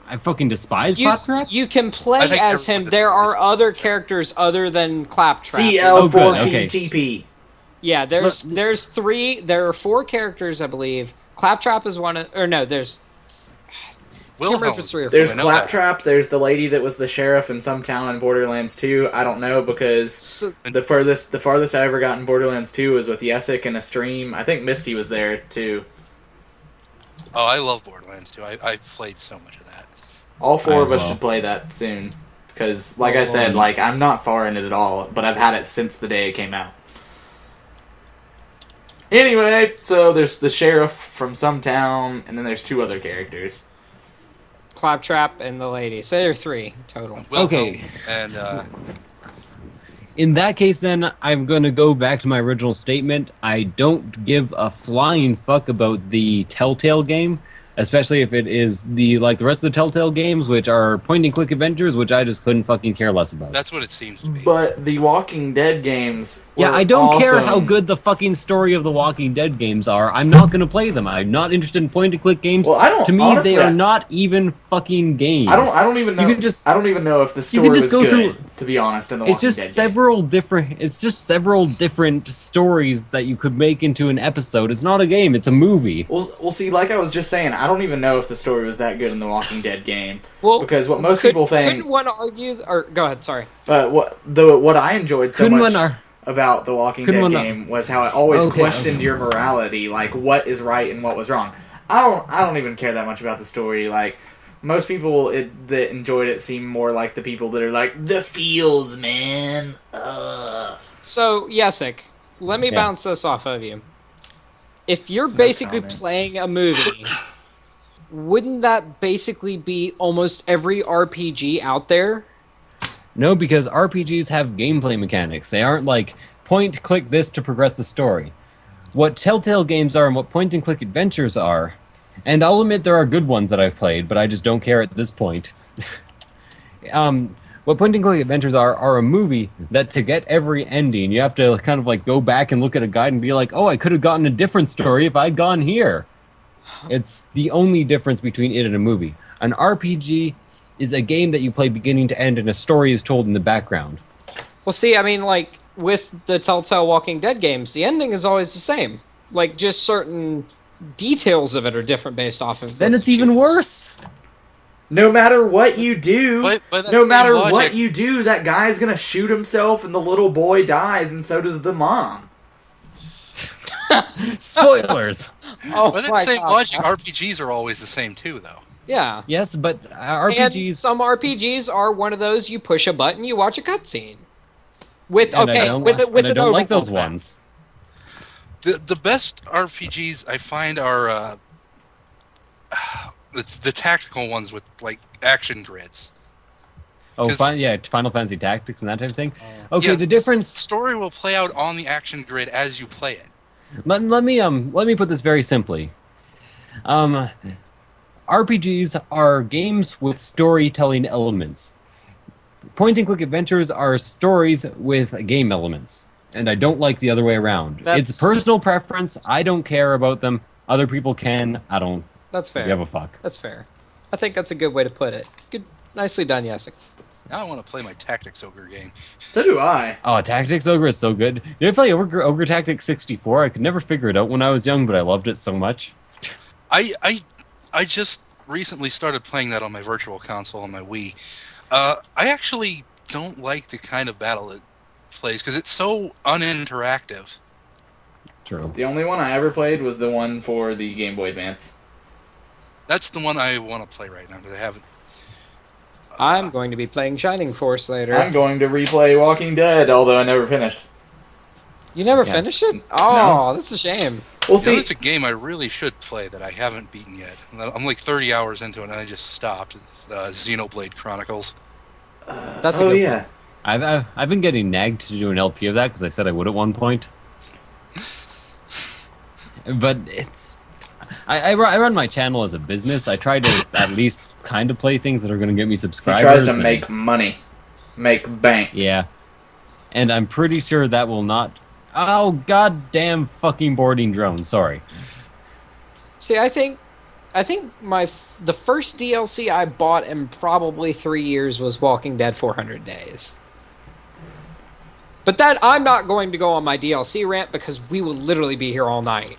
I fucking despise you, Claptrap. you can I play think as him. everyone There are despises other Claptrap. characters other than Claptrap. CL4PTP. Yeah, there's three. There are 4 characters, I believe. Claptrap is one of, or no, there's. I can't remember if it's 3 or 4. There's I know that. Claptrap. There's the lady that was the sheriff in some town in Borderlands 2. I don't know because So, the farthest I ever got in Borderlands 2 was with Yesick and a stream. I think Misty was there too. Oh, I love Borderlands 2. I've played so much of that. All 4 I of as us well. should play that soon because, like I said, like I'm not far in it at all, but I've had it since the day it came out. Anyway, so there's the sheriff from some town, and then there's 2 other characters. Claptrap and the lady. So there are 3 total. Wilhelm Okay. And In that case, then, I'm going to go back to my original statement. I don't give a flying fuck about the Telltale game, especially if it is the rest of the Telltale games, which are point-and-click adventures, which I just couldn't fucking care less about. that's what it seems to be. But the Walking Dead games Yeah, were I don't care awesome. how good the fucking story of the Walking Dead games are. I'm not going to play them. I'm not interested in point-and-click games. Well, I don't. To me, honestly, they are not even fucking games. I don't even know. You can just- I don't even know if the you story can just was go good. through- To be honest, in the It's Walking just Dead game. several different stories that you could make into an episode. It's not a game. It's a movie. Well, see, like I was just saying, I don't even know if the story was that good in the Walking Dead game Well, because what most people think. Couldn't one argue? Or go ahead. Sorry. What I enjoyed so Couldn't much one ar- about the Walking couldn't Dead one ar- game was how it always Okay, questioned okay. your morality, like what is right and what was wrong. I don't even care that much about the story. Like most people that enjoyed it seem more like the people that are like the feels, man. So Yesick, let me Yeah. bounce this off of you. If you're basically comment. playing a movie, wouldn't that basically be almost every RPG out there? No, because RPGs have gameplay mechanics. They aren't like point, click this to progress the story. What Telltale games are and what point and click adventures are, and I'll admit there are good ones that I've played, but I just don't care at this point. What point and click adventures are a movie that to get every ending, you have to kind of like go back and look at a guide and be like, oh, I could have gotten a different story if I'd gone here. It's the only difference between it and a movie. An RPG is a game that you play beginning to end and a story is told in the background. Well, see, I mean, like with the Telltale Walking Dead games, the ending is always the same. Like just certain details of it are different based off of. Then what it's you even choose. worse. No matter what you do, But that no same matter logic- what you do, that guy's gonna shoot himself, and the little boy dies, and so does the mom. Spoilers. Oh But my that same God. logic, RPGs are always the same too, though. Yeah. Yes, but And RPGs. some RPGs are one of those you push a button, you watch a cutscene. With and okay, I don't, with and I an don't like those overworld map. ones. The best RPGs I find are the tactical ones with like action grids. Oh, 'Cause- Final Fantasy Tactics and that type of thing. Okay, Yeah, the difference. story will play out on the action grid as you play it. Let me put this very simply. RPGs are games with storytelling elements. Point and click adventures are stories with game elements, and I don't like the other way around. It's personal preference. I don't care about them. Other people can. I don't That's fair. give a fuck. That's fair. I think that's a good way to put it. Good, nicely done, Yasik. Now I want to play my Tactics Ogre game. So do I. Oh, Tactics Ogre is so good. Did I play Ogre Tactics 64? I could never figure it out when I was young, but I loved it so much. I just recently started playing that on my virtual console on my Wii. I actually don't like the kind of battle it plays because it's so uninteractive. True. The only one I ever played was the one for the Game Boy Advance. That's the one I want to play right now because I haven't. I'm going to be playing Shining Force later. I'm going to replay Walking Dead, although I never finished. You never Yeah. finished it? Oh, that's a shame. We'll You know, see. it's a game I really should play that I haven't beaten yet. I'm like 30 hours into it and I just stopped. It's Xenoblade Chronicles. That's a Oh good yeah. I've been getting nagged to do an LP of that because I said I would at one point. But it's I run my channel as a business. I try to at least kind of play things that are going to get me He subscribers. tries to and- make money. Make bank. Yeah, and I'm pretty sure that will not. Oh goddamn fucking boarding drone! Sorry. See, I think the first DLC I bought in probably 3 years was Walking Dead 400 Days. But that I'm not going to go on my DLC rant because we will literally be here all night.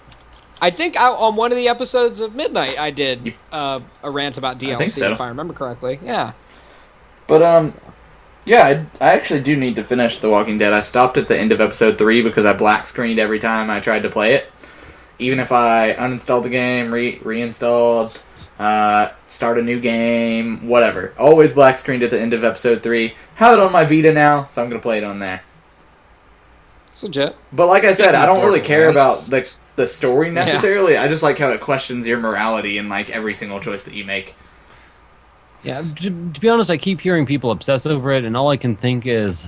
I think on one of the episodes of Midnight I did a rant about DLC think so. if I remember correctly. Yeah. But yeah, I actually do need to finish The Walking Dead. I stopped at the end of episode 3 because I black screened every time I tried to play it. Even if I uninstalled the game, reinstalled, start a new game, whatever. Always black screened at the end of episode 3. Have it on my Vita now, so I'm going to play it on there. It's legit. But like I said, I don't really care about Borderlands. the story necessarily. I just like how it questions your morality in like every single choice that you make. Yeah, to be honest, I keep hearing people obsess over it, and all I can think is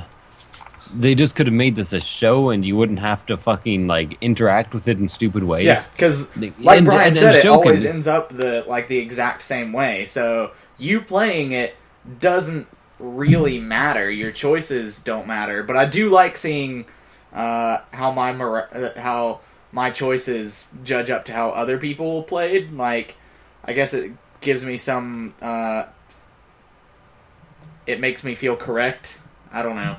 they just could have made this a show, and you wouldn't have to fucking like interact with it in stupid ways. Yeah, because like And- Brian and said, it show can- always ends up the exact same way. So you playing it doesn't really matter. Your choices don't matter. But I do like seeing how my choices judge up to how other people played. Like, I guess it gives me some. It makes me feel correct. I don't know.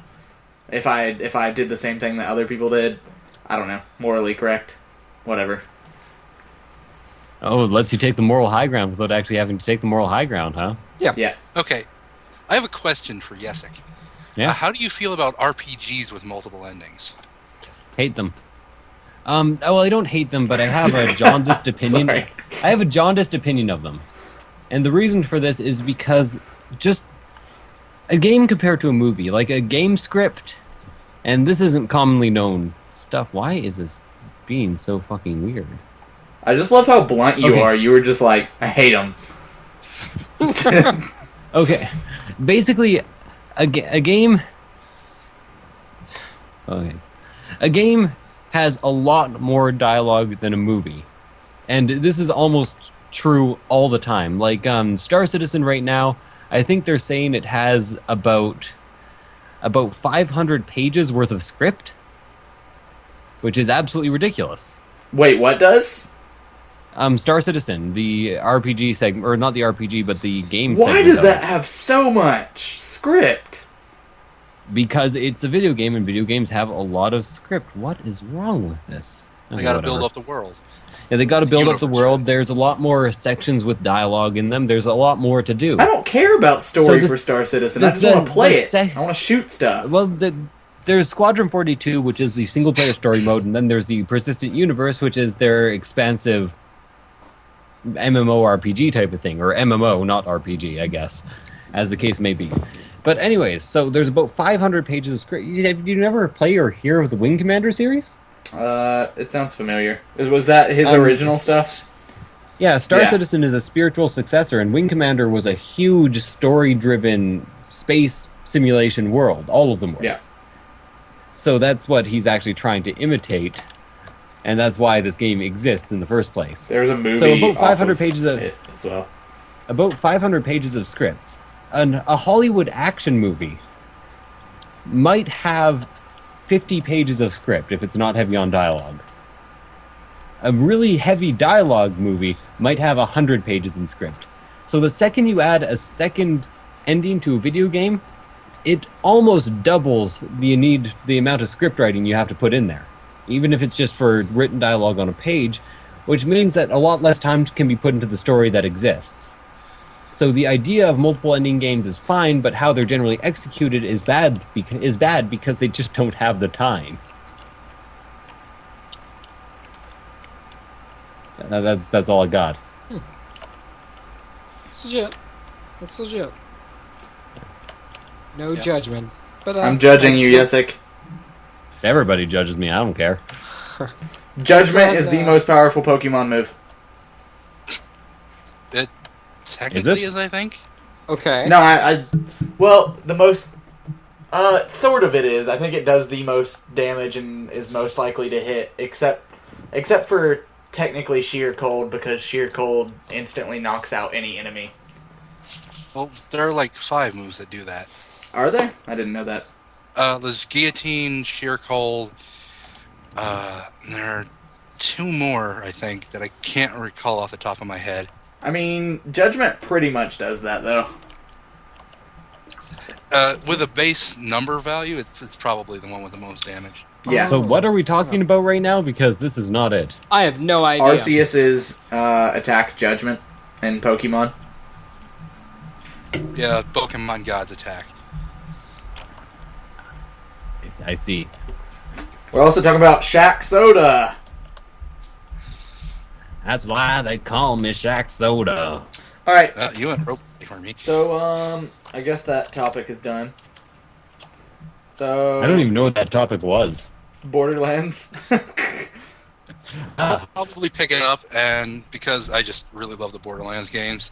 If I did the same thing that other people did, I don't know. Morally correct. Whatever. Oh, it lets you take the moral high ground without actually having to take the moral high ground, huh? Yeah. Okay, I have a question for Yesik. Yeah. How do you feel about RPGs with multiple endings? Hate them. Well, I don't hate them, but I have a jaundiced opinion. Sorry. I have a jaundiced opinion of them. And the reason for this is because just a game compared to a movie, like a game script, and this isn't commonly known stuff. Why is this being so fucking weird? I just love how blunt you Okay. are. You were just like, I hate them. Okay, basically, a game. Okay, a game has a lot more dialogue than a movie, and this is almost true all the time. Like Star Citizen right now, I think they're saying it has about 500 pages worth of script, which is absolutely ridiculous. Wait, what does? Star Citizen, the RPG segment, or not the RPG, but the game Why segment does of that it. have so much script? Because it's a video game, and video games have a lot of script. What is wrong with this? They Okay, got to whatever. build up the world. Yeah, they got to build up the universe. world. There's a lot more sections with dialogue in them. There's a lot more to do. I don't care about story So this- for Star Citizen. I this- just want to play the it. sec- I want to shoot stuff. Well, there's Squadron 42, which is the single-player story mode, and then there's the Persistent Universe, which is their expansive MMORPG type of thing, or MMO, not RPG, I guess, as the case may be. But anyways, so there's about 500 pages of script. Did you never play or hear of the Wing Commander series? It sounds familiar. Was that his original stuff? Yeah, Star Yeah. Citizen is a spiritual successor, and Wing Commander was a huge story-driven space simulation world. All of them were. Yeah. So that's what he's actually trying to imitate, and that's why this game exists in the first place. There's a movie. So about 500 off pages of it as well. About 500 pages of scripts. A Hollywood action movie might have 50 pages of script if it's not heavy on dialogue. A really heavy dialogue movie might have 100 pages in script. So the second you add a second ending to a video game, it almost doubles the amount of script writing you have to put in there, even if it's just for written dialogue on a page, which means that a lot less time can be put into the story that exists. So the idea of multiple ending games is fine, but how they're generally executed is bad because they just don't have the time. That's all I got. That's legit. That's legit. No judgment. But I'm judging you, Yesik. Everybody judges me. I don't care. Judgment is the most powerful Pokemon move. It technically is, I think. Okay. No, well, the most, sort of it is. I think it does the most damage and is most likely to hit, except for technically Sheer Cold, because Sheer Cold instantly knocks out any enemy. Well, there are like 5 moves that do that. Are there? I didn't know that. There's Guillotine, Sheer Cold. There are 2 more, I think, that I can't recall off the top of my head. I mean, Judgment pretty much does that, though. With a base number value, it's probably the one with the most damage. Yeah. So what are we talking about right now? Because this is not it. I have no idea. Arceus is attack Judgment in Pokemon. Yeah, Pokemon God's attack. I see. We're also talking about Shaq Soda. That's why they call me Shaq Soda. All right. You went rope for me. So, I guess that topic is done. So I don't even know what that topic was. Borderlands. I'll probably pick it up, and because I just really love the Borderlands games,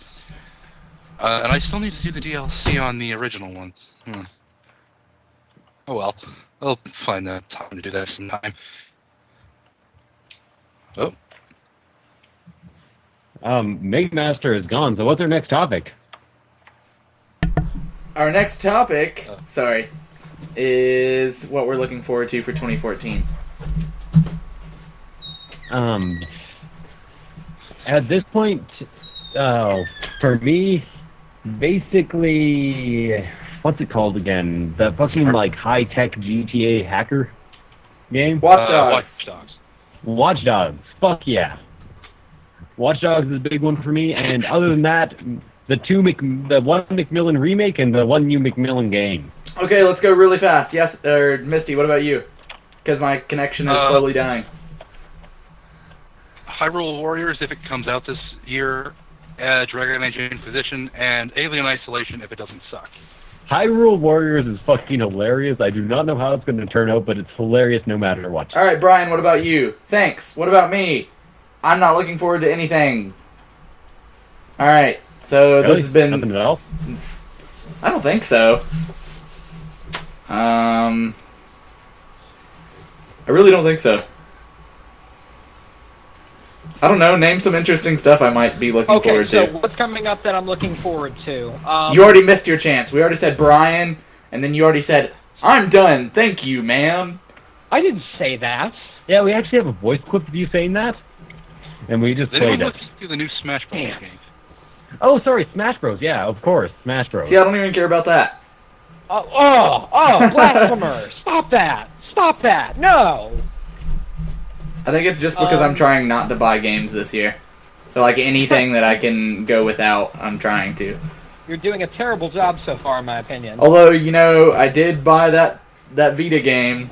and I still need to do the DLC on the original ones. Oh well, I'll find the time to do that sometime. Oh, Mega Master is gone. So what's our next topic? Our next topic, is what we're looking forward to for 2014. At this point, for me, basically, what's it called again? The fucking like high-tech GTA hacker game. Watch Dogs. Watch Dogs. Fuck yeah. Watch Dogs is a big one for me, and other than that, the one McMillan remake and the one new McMillan game. Okay, let's go really fast. Yes, Misty, what about you? Because my connection is slowly dying. Hyrule Warriors, if it comes out this year, Dragon Age Inquisition, and Alien Isolation if it doesn't suck. Hyrule Warriors is fucking hilarious. I do not know how it's going to turn out, but it's hilarious no matter what. All right, Brian, what about you? Thanks. What about me? I'm not looking forward to anything. All right, so Really? this has been... Nothing at all? I don't think so. I really don't think so. I don't know. Name some interesting stuff I might be looking Okay, forward so to. what's coming up that I'm looking forward to? You already missed your chance. We already said Brian, and then you already said, I'm done. Thank you, ma'am. I didn't say that. Yeah, we actually have a voice clip of you saying that. And we just They played don't it. look to the new Smash Bros. Damn. game. Oh, sorry, Smash Bros. Yeah, of course, Smash Bros. See, I don't even care about that. Blasphemers! Stop that! Stop that! No! I think it's just because I'm trying not to buy games this year. So, like, anything that I can go without, I'm trying to. You're doing a terrible job so far, in my opinion. Although, you know, I did buy that Vita game.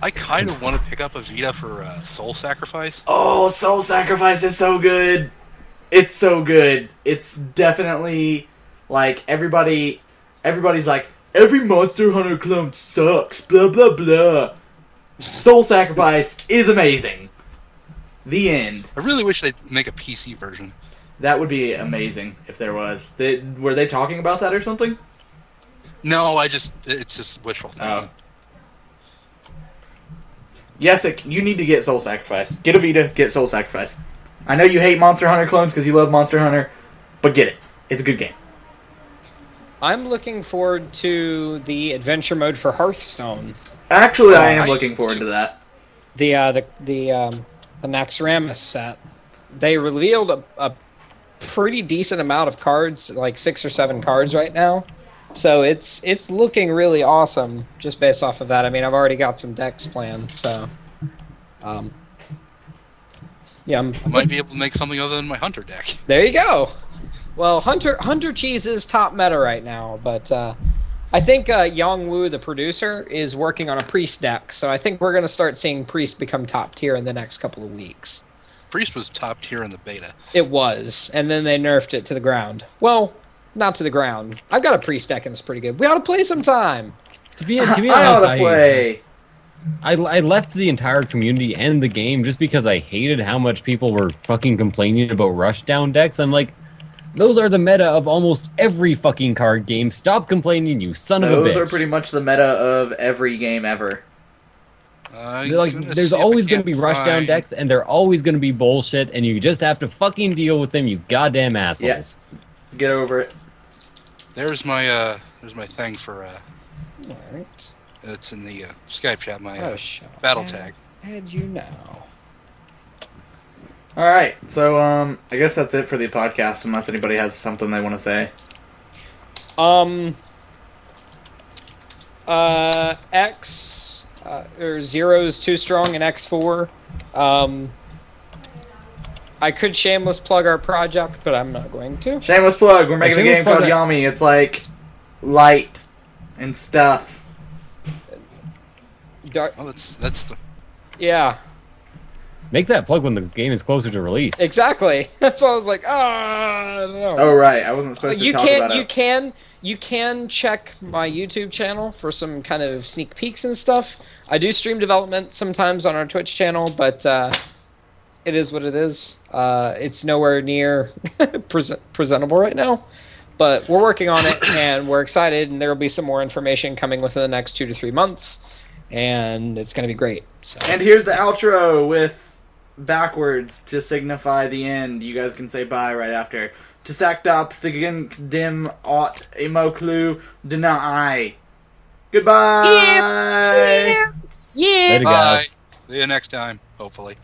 I kind of want to pick up a Vita for Soul Sacrifice. Oh, Soul Sacrifice is so good. It's so good. It's definitely, like, everybody's like, every Monster Hunter clone sucks, blah, blah, blah. Soul Sacrifice is amazing. The end. I really wish they'd make a PC version. That would be amazing if there was. Were they talking about that or something? No, it's just wishful thinking. Oh. Yesic, you need to get Soul Sacrifice. Get a Vita, get Soul Sacrifice. I know you hate Monster Hunter clones because you love Monster Hunter, but get it. It's a good game. I'm looking forward to the adventure mode for Hearthstone. Actually, I am I looking am forward too. to that. The Naxxramas set. They revealed a pretty decent amount of cards, like 6 or 7 cards right now. So it's looking really awesome just based off of that. I mean, I've already got some decks planned, so yeah. I might be able to make something other than my hunter deck. There you go. Well, Hunter Cheese is top meta right now, but I think Yang Wu, the producer, is working on a Priest deck, so I think we're going to start seeing Priest become top tier in the next couple of weeks. Priest was top tier in the beta. It was, and then they nerfed it to the ground. Well, not to the ground. I've got a Priest deck and it's pretty good. We ought to play sometime. To be I honest, ought to play. I left the entire community and the game just because I hated how much people were fucking complaining about rushdown decks. I'm like, those are the meta of almost every fucking card game. Stop complaining, you son of a bitch. Those are pretty much the meta of every game ever. There's always going to be rushdown decks, and they're always going to be bullshit, and you just have to fucking deal with them, you goddamn assholes. Yes. Get over it. There's my thing for All right. it's in the Skype chat. My Shall battle I tag. add you now. All right, so I guess that's it for the podcast, unless anybody has something they want to say. X or Zero's too strong in X4. I could shameless plug our project, but I'm not going to. Shameless plug. We're making a shameless game plug called that- Yami. It's like light and stuff. Dark, Oh, that's the. yeah, Make that plug when the game is closer to release. exactly. That's why I was like, I don't know. Oh right, I wasn't supposed to you talk can about it. you can check my YouTube channel for some kind of sneak peeks and stuff. I do stream development sometimes on our Twitch channel, but it is what it is. It's nowhere near presentable right now, but we're working on it and we're excited. And there will be some more information coming within the next 2 to 3 months, and it's going to be great. So. And here's the outro with backwards to signify the end. You guys can say bye right after. To sacked up the dim ot emo clue deny. Goodbye. Yeah. Later, Bye. guys. See you next time, hopefully.